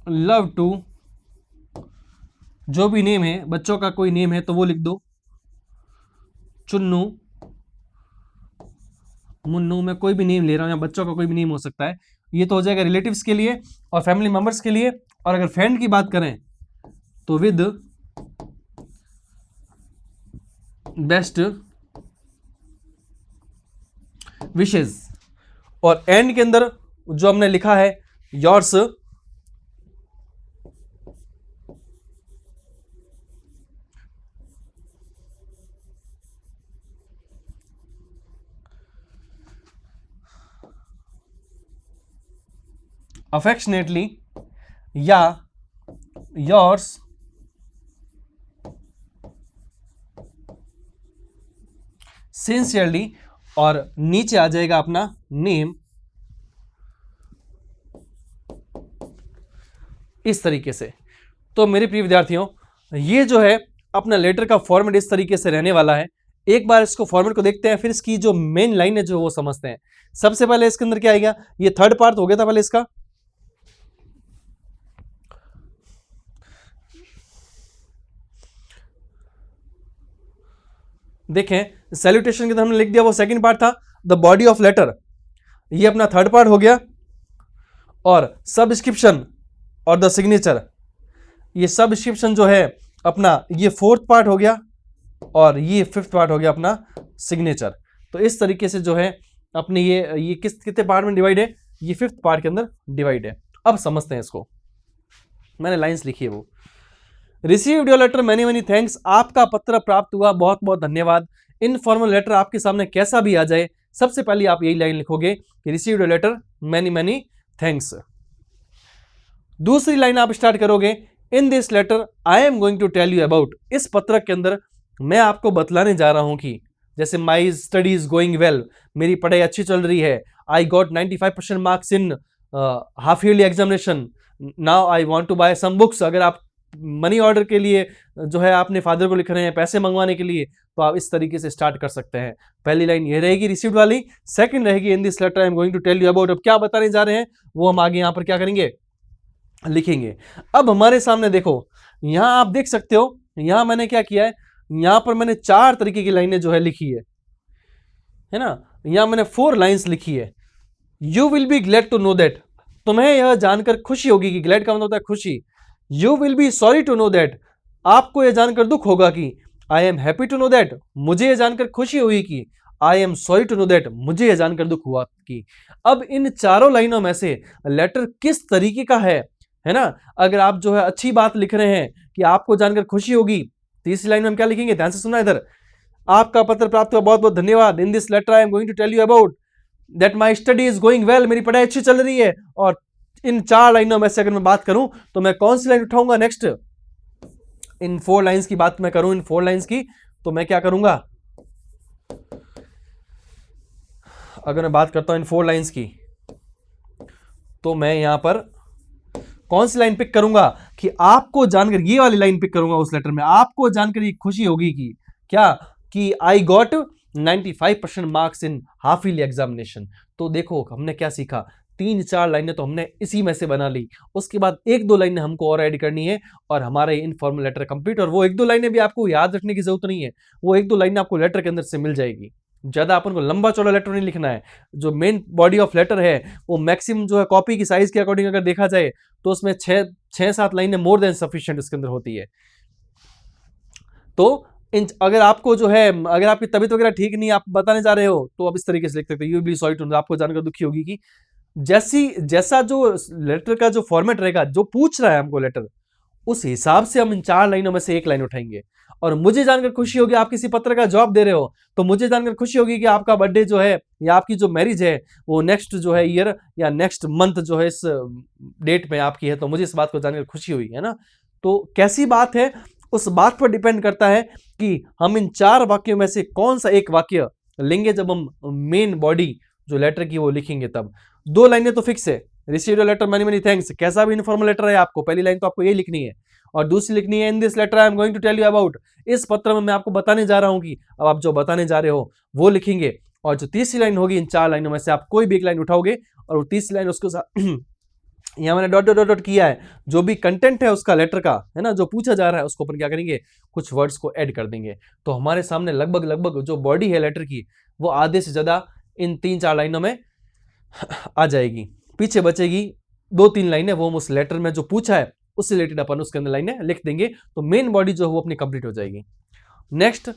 love to, जो भी नेम है, बच्चों का कोई नेम है तो वो लिख दो, चुन्नू, मुन्नू, मैं कोई भी नेम ले रहा हूं, या बच्चों का कोई भी नेम हो सकता है। ये तो हो जाएगा रिलेटिव्स के लिए और फैमिली मेंबर्स के लिए। और अगर फ्रेंड की बात करें तो विद बेस्ट विशेस, और एंड के अंदर जो हमने लिखा है योर्स अफेक्शनेटली या योर्स सिंसियरली, और नीचे आ जाएगा अपना नेम। इस तरीके से। तो मेरे प्रिय विद्यार्थियों, ये जो है अपना लेटर का फॉर्मेट इस तरीके से रहने वाला है। एक बार इसको फॉर्मेट को देखते हैं, फिर इसकी जो मेन लाइन है जो वो समझते हैं। सबसे पहले इसके अंदर क्या आएगा, ये थर्ड पार्ट हो गया था पहले इसका। देखें, सैल्यूटेशन के अंदर हमने लिख दिया वो सेकंड पार्ट था, द बॉडी ऑफ लेटर, ये अपना थर्ड पार्ट हो गया। और सबस्क्रिप्शन और द सिग्नेचर, ये सबस्क्रिप्शन जो है अपना ये फोर्थ पार्ट हो गया, और ये फिफ्थ पार्ट हो गया अपना सिग्नेचर। तो इस तरीके से जो है अपने ये कितने पार्ट में डिवाइड है, ये फिफ्थ पार्ट के अंदर डिवाइड है। अब समझते हैं इसको। मैंने लाइंस लिखी है वो, received your letter many many thanks, आपका पत्र प्राप्त हुआ, बहुत बहुत धन्यवाद। इनफॉर्मल लेटर आपके सामने कैसा भी आ जाए, सबसे पहले आप यही लाइन लिखोगे कि received your letter many many thanks. दूसरी लाइन आप स्टार्ट करोगे, in this letter I am going to tell you about, इस पत्र के अंदर मैं आपको बतलाने जा रहा हूं कि जैसे my study is going well, मेरी पढ़ाई अच्छी चल रही है। I got 95% marks in half yearly examination, now I want to buy some books. अगर आप मनी ऑर्डर के लिए जो है अपने फादर को लिख रहे हैं, पैसे मंगवाने के लिए, तो आप इस तरीके से स्टार्ट कर सकते हैं। पहली लाइन ये रहेगी रिसीव्ड वाली, सेकंड रहेगी in this letter I am going to tell you about. अब क्या बताने जा रहे हैं वो हम आगे यहां पर क्या करेंगे, लिखेंगे। अब हमारे सामने देखो, यहां आप देख सकते हो, यहां मैंने क्या किया है, यहां पर मैंने 4 तरीके की लाइनें जो है लिखी है ना। यहां मैंने 4 लाइंस लिखी है। You will be glad to know that, तुम्हें यह जानकर खुशी होगी कि ग्लैड का मतलब होता है खुशी। You will be sorry to know that, आपको यह जानकर दुख होगा कि I am happy to know that, मुझे यह जानकर खुशी हुई कि I am sorry to know that, मुझे यह जानकर दुख हुआ कि। अब इन चारों लाइनों में से लेटर किस तरीके का है ना। अगर आप जो है अच्छी बात लिख रहे हैं कि आपको जानकर खुशी होगी, तीसरी लाइन में हम क्या लिखेंगे, ध्यान से सुनना इधर, आपका पत्र प्राप्त हुआ, बहुत बहुत धन्यवाद। In this letter I am going to tell you about that my study is going well, मेरी पढ़ाई अच्छी चल रही है। और इन 4 लाइनों में से अगर मैं बात करूं तो मैं कौन सी लाइन उठाऊंगा नेक्स्ट, इन 4 लाइंस की बात मैं करूं, इन 4 लाइंस की, तो मैं क्या करूंगा, अगर मैं बात करता हूं इन 4 लाइंस की, तो मैं यहां पर कौन सी लाइन पिक करूंगा कि आपको जानकर, ये वाली लाइन पिक करूंगा उस लेटर में, आपको जानकर ये खुशी होगी कि क्या, कि आई got 95% marks in half yearly examination. तो देखो हमने क्या सीखा, 3-4 लाइनें तो हमने इसी में से बना ली, उसके बाद 1-2 लाइनें हमको और ऐड करनी है और हमारा इनफॉर्मल लेटर कंप्लीट। और वो 1-2 लाइनें भी आपको याद रखने की जरूरत नहीं है, वो 1-2 लाइनें आपको लेटर के अंदर से मिल जाएगी। ज्यादा अपन को लंबा चौड़ा लेटर नहीं लिखना है। जो मेन बॉडी ऑफ लेटर है वो मैक्सिमम जो है कॉपी की साइज के अकॉर्डिंग अगर देखा जाए तो उसमें 6-7 लाइनें मोर देन सफिशिएंट उसके अंदर होती है। तो अगर आपको जो है, अगर आपकी तबीयत वगैरह ठीक नहीं, आप बताने जा रहे हो, तो आप इस तरीके से लिख सकते हो, यू बी सॉरी टू, आपको जानकर दुखी होगी कि, जैसा जो लेटर का जो फॉर्मेट रहेगा, जो पूछ रहा है हमको लेटर, उस हिसाब से हम इन 4 लाइनों में से एक लाइन उठाएंगे। और मुझे जानकर खुशी होगी, आप किसी पत्र का जवाब दे रहे हो, तो मुझे जानकर खुशी होगी कि आपका बर्थडे जो है या आपकी जो मैरिज है वो नेक्स्ट जो है ईयर या नेक्स्ट मंथ जो है इस डेट में आपकी है, तो मुझे इस बात को जानकर खुशी हुई, है ना। तो कैसी बात है उस बात पर डिपेंड करता है कि हम इन 4 वाक्यों में से कौन सा एक वाक्य लेंगे जब हम मेन बॉडी जो लेटर की वो लिखेंगे। तब 2 लाइनें तो फिक्स है, received letter many many thanks, कैसा भी इनफॉर्मल लेटर है आपको, पहली लाइन तो आपको यही लिखनी है, और दूसरी लिखनी है in this letter I am going to tell you about, इस पत्र में मैं आपको बताने जा रहा हूं कि। अब आप जो बताने जा रहे हो वो लिखेंगे, और जो तीसरी लाइन होगी इन 4 लाइनों में से आप कोई भी एक लाइन उठाओगे और वो तीसरी लाइन उसको यहां मैंने डॉट डॉट डॉट डॉट किया है, जो भी कंटेंट है उसका लेटर का, है ना, जो पूछा जा रहा है उसको अपन क्या करेंगे, कुछ वर्ड्स को ऐड कर देंगे। तो हमारे सामने लगभग जो बॉडी है लेटर की वो आधे से ज्यादा इन 3-4 लाइनों में आ जाएगी। पीछे बचेगी 2-3 लाइनें, वो हम उस लेटर में जो पूछा है उससे रिलेटेड अपन उसके अंदर लाइनें लिख देंगे, तो मेन बॉडी जो है वो अपनी कंप्लीट हो जाएगी। नेक्स्ट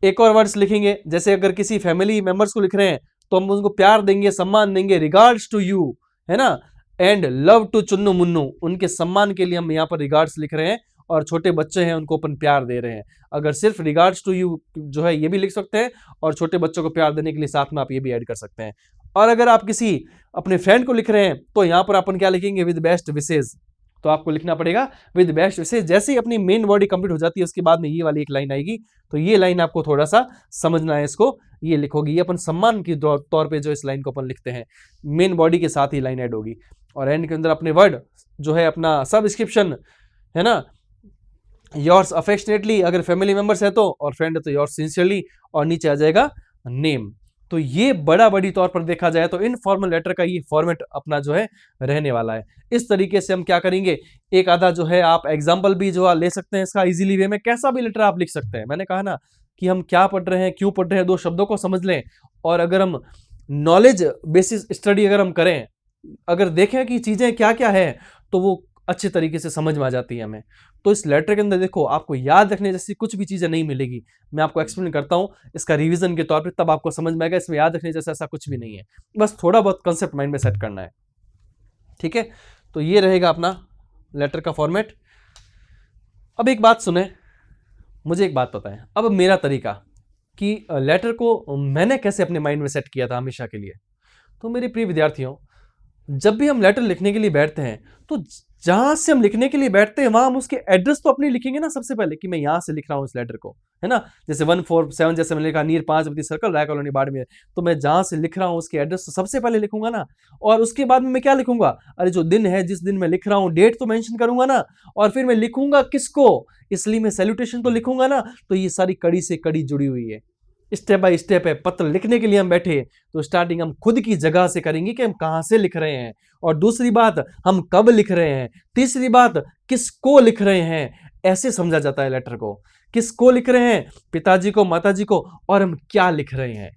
एक और वर्ड्स लिखेंगे, जैसे अगर किसी फैमिली मेंबर्स को लिख रहे हैं तो हम उनको प्यार देंगे, सम्मान देंगे, रिगार्ड्स टू यू, है ना, and love to Chunnu Munnu, उनके सम्मान के लिए हम यहाँ पर रिगार्ड्स लिख रहे हैं, और छोटे बच्चे हैं उनको अपन प्यार दे रहे हैं। अगर सिर्फ रिगार्ड्स टू यू जो है ये भी लिख सकते हैं, और छोटे बच्चों को प्यार देने के लिए साथ में आप ये भी ऐड कर सकते हैं। और अगर आप किसी अपने फ्रेंड को लिख रहे हैं तो यहाँ पर अपन क्या लिखेंगे, विद बेस्ट विशेज, तो आपको लिखना पड़ेगा विद बेस्ट विशेज। जैसे ही अपनी मेन बॉडी कंप्लीट हो जाती है उसके बाद में ये वाली एक लाइन आएगी, तो ये लाइन आपको थोड़ा सा समझना है, इसको ये लिखोगी, ये अपन सम्मान के तौर पे जो इस लाइन को अपन लिखते हैं, मेन बॉडी के साथ ही लाइन ऐड होगी। और एंड के अंदर अपने वर्ड जो है अपना सबस्क्रिप्शन, है ना, योर्स अफेक्शनेटली अगर फैमिली मेंबर्स है तो, और फ्रेंड है तो योर्स सिंसियरली, और नीचे आ जाएगा नेम। तो ये बड़ी तौर पर देखा जाए तो इनफॉर्मल लेटर का ये फॉर्मेट अपना जो है रहने वाला है। इस तरीके से हम क्या करेंगे, एक आधा जो है आप एग्जाम्पल भी जो ले सकते हैं इसका इजीली वे में, कैसा भी लेटर आप लिख सकते हैं। मैंने कहा ना कि हम क्या पढ़ रहे हैं, क्यों पढ़ रहे हैं, 2 शब्दों को समझ लें, और अगर हम नॉलेज बेसिस स्टडी अगर हम करें, अगर देखें कि चीजें क्या क्या है, तो वो अच्छे तरीके से समझ में आ जाती है हमें। तो इस लेटर के अंदर देखो आपको याद रखने जैसी कुछ भी चीजें नहीं मिलेगी, मैं आपको एक्सप्लेन करता हूं इसका रिवीजन के तौर पे, तब आपको समझ में आएगा। इसमें याद रखने जैसा ऐसा कुछ भी नहीं है, बस थोड़ा बहुत कंसेप्ट माइंड में सेट करना है। ठीक है, तो ये रहेगा अपना लेटर का फॉर्मेट। अब एक बात सुने, मुझे एक बात पता है, अब मेरा तरीका कि लेटर को मैंने कैसे अपने माइंड में सेट किया था हमेशा के लिए। तो मेरे प्रिय विद्यार्थियों, जब भी हम लेटर लिखने के लिए बैठते हैं तो जहां से हम लिखने के लिए बैठते हैं वहां हम उसके एड्रेस तो अपनी लिखेंगे ना सबसे पहले, कि मैं यहां से लिख रहा हूं इस लेटर को, है ना। जैसे 147 जैसे मैंने लिखा नीर 5 बत्ती सर्कल राय कॉलोनी बाड़मेर, तो मैं जहां से लिख रहा हूं उसके एड्रेस तो सबसे पहले लिखूंगा ना। और उसके बाद में मैं क्या लिखूंगा, अरे जो दिन है जिस दिन मैं लिख रहा हूं डेट तो मेंशन करूंगा ना। और फिर मैं लिखूंगा किसको, इसलिए मैं सैल्यूटेशन तो लिखूंगा ना। तो ये सारी कड़ी से कड़ी जुड़ी हुई है, स्टेप बाय स्टेप है। पत्र लिखने के लिए हम बैठे तो स्टार्टिंग हम खुद की जगह से करेंगे कि हम कहां से लिख रहे हैं, और दूसरी बात हम कब लिख रहे हैं, तीसरी बात किसको लिख रहे हैं। ऐसे समझा जाता है लेटर को, किसको लिख रहे हैं, पिताजी को, माताजी को, और हम क्या लिख रहे हैं।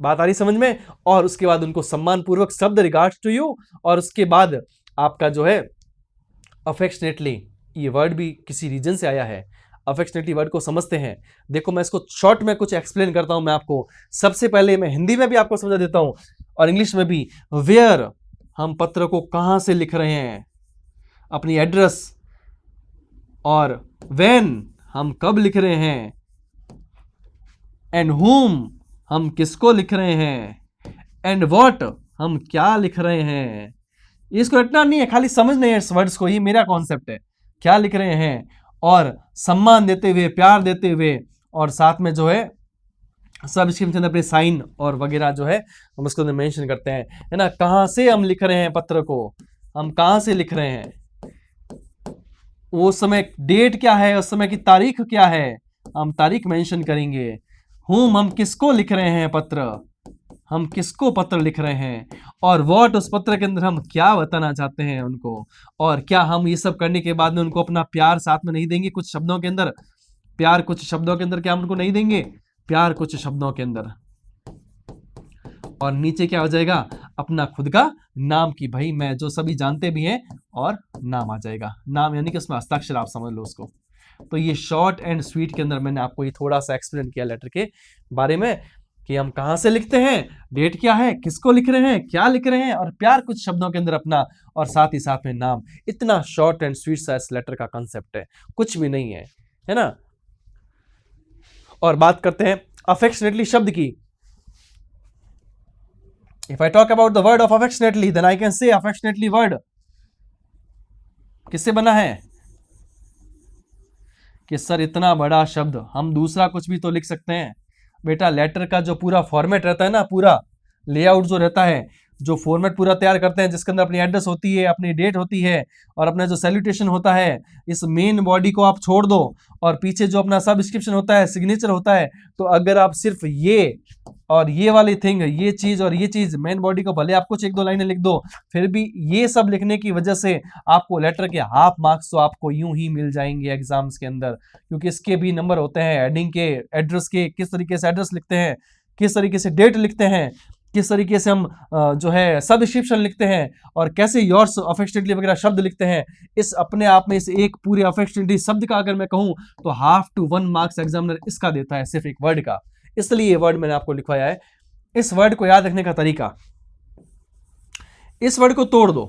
बात आ रही समझ में। और उसके बाद उनको सम्मान पूर्वक शब्द रिगार्ड्स टू यू, और उसके बाद आपका जो है अफेक्शनेटली, ये वर्ड भी किसी रीजन से आया है, अफेक्शनेटली वर्ड को समझते हैं। देखो मैं इसको शॉर्ट में कुछ एक्सप्लेन करता हूं मैं आपको। सबसे पहले मैं हिंदी में भी आपको समझा देता हूं और इंग्लिश में भी। वेयर, हम पत्र को कहां से लिख रहे हैं, अपनी एड्रेस। और व्हेन, हम कब लिख रहे हैं। एंड whom, हम किसको लिख रहे हैं। एंड what, हम क्या लिख रहे हैं। इसको रटना नहीं है, खाली समझना है इस वर्ड्स को, ये मेरा कॉन्सेप्ट है। क्या लिख रहे हैं, और सम्मान देते हुए, प्यार देते हुए, और साथ में जो है सब इसके अंदर अपने साइन और वगैरह जो है हम उसको अंदर मेंशन करते हैं, है ना। कहां से हम लिख रहे हैं पत्र को, हम कहां से लिख रहे हैं, वो समय डेट क्या है, उस समय की तारीख क्या है, हम तारीख मेंशन करेंगे। whom, हम किसको लिख रहे हैं पत्र, हम किसको पत्र लिख रहे हैं। और व्हाट, उस पत्र के अंदर हम क्या बताना चाहते हैं उनको। और क्या हम ये सब करने के बाद में उनको अपना प्यार साथ में नहीं देंगे कुछ शब्दों के अंदर, प्यार कुछ शब्दों के अंदर, क्या हम उनको नहीं देंगे प्यार कुछ शब्दों के अंदर। और नीचे क्या हो जाएगा, अपना खुद का नाम की, भाई मैं जो सभी जानते भी हैं, और नाम आ जाएगा। नाम यानी कि उसमें हस्ताक्षर, आप समझ लो उसको। तो ये शॉर्ट एंड स्वीट के अंदर मैंने आपको ये थोड़ा सा एक्सप्लेन किया लेटर के बारे में, कि हम कहां से लिखते हैं, डेट क्या है, किसको लिख रहे हैं, क्या लिख रहे हैं, और प्यार कुछ शब्दों के अंदर अपना, और साथ ही साथ में नाम। इतना शॉर्ट एंड स्वीट सा इस लेटर का कंसेप्ट है, कुछ भी नहीं है, है ना। और बात करते हैं अफेक्शनेटली शब्द की। If I talk about the word of affectionately, then I can say affectionately word किससे बना है, कि सर इतना बड़ा शब्द हम दूसरा कुछ भी तो लिख सकते हैं। बेटा लेटर का जो पूरा फॉर्मेट रहता है ना, पूरा लेआउट जो रहता है, जो फॉर्मेट पूरा तैयार करते हैं, जिसके अंदर अपनी एड्रेस होती है, अपनी डेट होती है, और अपना जो सैल्यूटेशन होता है, इस मेन बॉडी को आप छोड़ दो, और पीछे जो अपना सब्सक्रिप्शन होता है, सिग्नेचर होता है। तो अगर आप सिर्फ ये और ये वाली थिंग, ये चीज और ये चीज, मेन बॉडी को भले आप कुछ एक दो लाइनें लिख दो, फिर भी ये सब लिखने की वजह से आपको लेटर के हाफ मार्क्स तो आपको यूं ही मिल जाएंगे एग्जाम्स के अंदर, क्योंकि इसके भी नंबर होते हैं हेडिंग के, एड्रेस के, किस तरीके से एड्रेस लिखते हैं, किस तरीके से डेट लिखते हैं, किस तरीके से हम जो है सब्सक्रिप्शन लिखते हैं, और कैसे योर्स अफेक्शनेटली वगैरह शब्द लिखते हैं। इस अपने आप में इस एक पूरे अफेक्शनेटली शब्द का अगर मैं कहूं तो 1/2 to 1 मार्क्स एग्जामिनर इसका देता है, सिर्फ एक वर्ड का। इसलिए ये वर्ड मैंने आपको लिखवाया है। इस वर्ड को याद रखने का तरीका, इस वर्ड को तोड़ दो।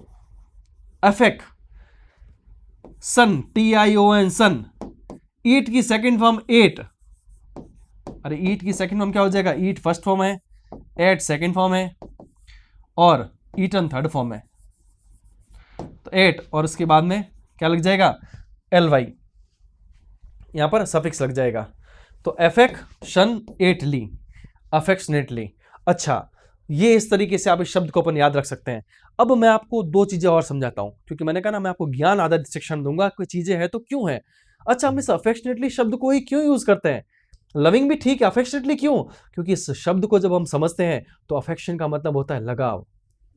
अफेक्ट, सन, TION, सन। ईट की सेकंड फॉर्म एट, अरे ईट की सेकंड फॉर्म क्या हो जाएगा, ईट फर्स्ट फॉर्म है, एट सेकंड फॉर्म है, और ईटन थर्ड फॉर्म है। तो एट और उसके बाद में क्या लग जाएगा, LY, यहां पर सफिक्स लग जाएगा। तो अफेक्शनेटली, अफेक्शनेटली। अच्छा, ये इस तरीके से आप इस शब्द को अपन याद रख सकते हैं। अब मैं आपको दो चीजें और समझाता हूं, क्योंकि मैंने कहा ना मैं आपको ज्ञान आधारित शिक्षण दूंगा, कोई चीजें हैं तो क्यों है। अच्छा, हम इस अफेक्शनेटली शब्द को ही क्यों यूज करते हैं, लविंग भी ठीक है, अफेक्शनेटली क्यों, क्योंकि इस शब्द को जब हम समझते हैं तो अफेक्शन का मतलब होता है लगाव,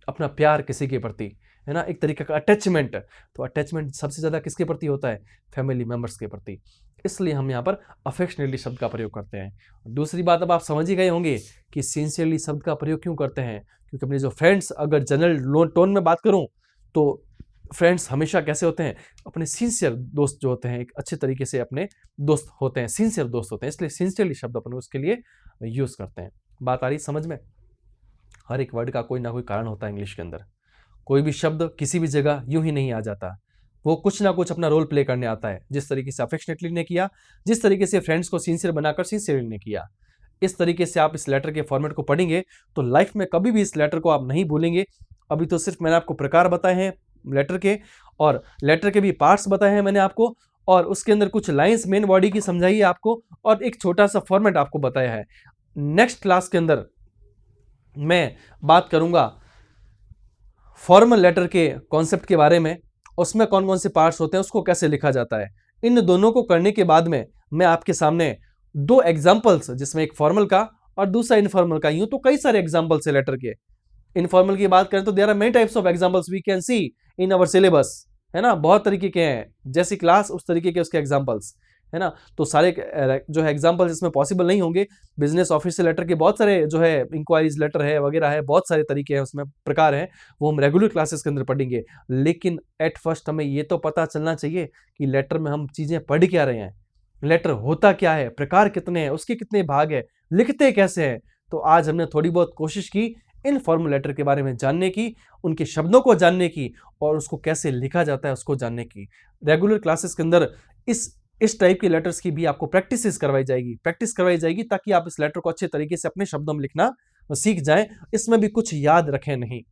अपना प्यार किसी के प्रति, है ना, एक तरीके का अटैचमेंट। तो अटैचमेंट सबसे ज्यादा किसके प्रति होता है, फैमिली मेंबर्स के प्रति। इसलिए हम यहाँ पर अफेक्शनेटली शब्द का प्रयोग करते हैं। दूसरी बात अब आप समझ ही गए होंगे कि सिंसियरली शब्द का प्रयोग क्यों करते हैं, क्योंकि अपने जो फ्रेंड्स, अगर जनरल टोन में बात करूं तो फ्रेंड्स हमेशा कैसे होते हैं, अपने सिंसियर दोस्त जो होते हैं, एक अच्छे तरीके से अपने दोस्त होते हैं, सिंसियर दोस्त होते हैं, इसलिए सिंसियरली शब्द अपन उसके लिए यूज करते हैं। बात आ रही समझ में। हर एक वर्ड का कोई ना कोई कारण होता है इंग्लिश के अंदर, कोई भी शब्द किसी भी जगह यूं ही नहीं आ जाता, वो कुछ ना कुछ अपना रोल प्ले करने आता है। जिस तरीके से अफेक्शनेटली ने किया, जिस तरीके से फ्रेंड्स को सिंसियर बनाकर सिंसियरली ने किया, इस तरीके से आप इस लेटर के फॉर्मेट को पढ़ेंगे तो लाइफ में कभी भी इस लेटर को आप नहीं भूलेंगे। अभी तो सिर्फ मैंने आपको प्रकार बताए हैं लेटर के, और लेटर के भी पार्ट्स बताए हैं मैंने आपको, और उसके अंदर कुछ लाइंस मेन बॉडी की समझाई है आपको, और एक छोटा सा फॉर्मेट आपको बताया है। नेक्स्ट क्लास के अंदर मैं बात करूंगा फॉर्मल लेटर के कॉन्सेप्ट के बारे में, उसमें कौन कौन से पार्ट्स होते हैं, उसको कैसे लिखा जाता है। इन दोनों को करने के बाद में मैं आपके सामने दो एग्जाम्पल्स, जिसमें एक फॉर्मल का और दूसरा इनफॉर्मल का, यूं तो कई सारे एग्जाम्पल्स है लेटर के। इनफॉर्मल की बात करें तो there are many types of examples we can see in our syllabus, है ना, बहुत तरीके के हैं, जैसी क्लास उस तरीके के उसके एग्जाम्पल्स, है ना। तो सारे जो है एग्जाम्पल्स इसमें पॉसिबल नहीं होंगे। बिजनेस ऑफिशियल लेटर के बहुत सारे जो है इंक्वायरीज लेटर है वगैरह है, बहुत सारे तरीके हैं उसमें, प्रकार हैं, वो हम रेगुलर क्लासेस के अंदर पढ़ेंगे। लेकिन एट फर्स्ट हमें ये तो पता चलना चाहिए कि लेटर में हम चीजें पढ़ क्या रहे हैं, लेटर होता क्या है, प्रकार कितने हैं, उसके कितने भाग है, लिखते कैसे हैं। तो आज हमने थोड़ी बहुत कोशिश की इन फॉर्मल लेटर के बारे में जानने की, उनके शब्दों को जानने की, और उसको कैसे लिखा जाता है उसको जानने की। रेगुलर क्लासेस के अंदर इस टाइप के लेटर्स की भी आपको प्रैक्टिस करवाई जाएगी ताकि आप इस लेटर को अच्छे तरीके से अपने शब्दों में लिखना सीख जाएं, इसमें भी कुछ याद रखें नहीं।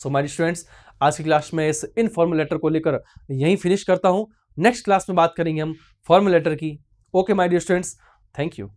सो माय स्टूडेंट्स, आज की क्लास में इस इनफॉर्मल लेटर को लेकर यहीं फिनिश करता हूं। नेक्स्ट क्लास में बात करेंगे हम फॉर्मल लेटर की। Okay my dear students, thank you.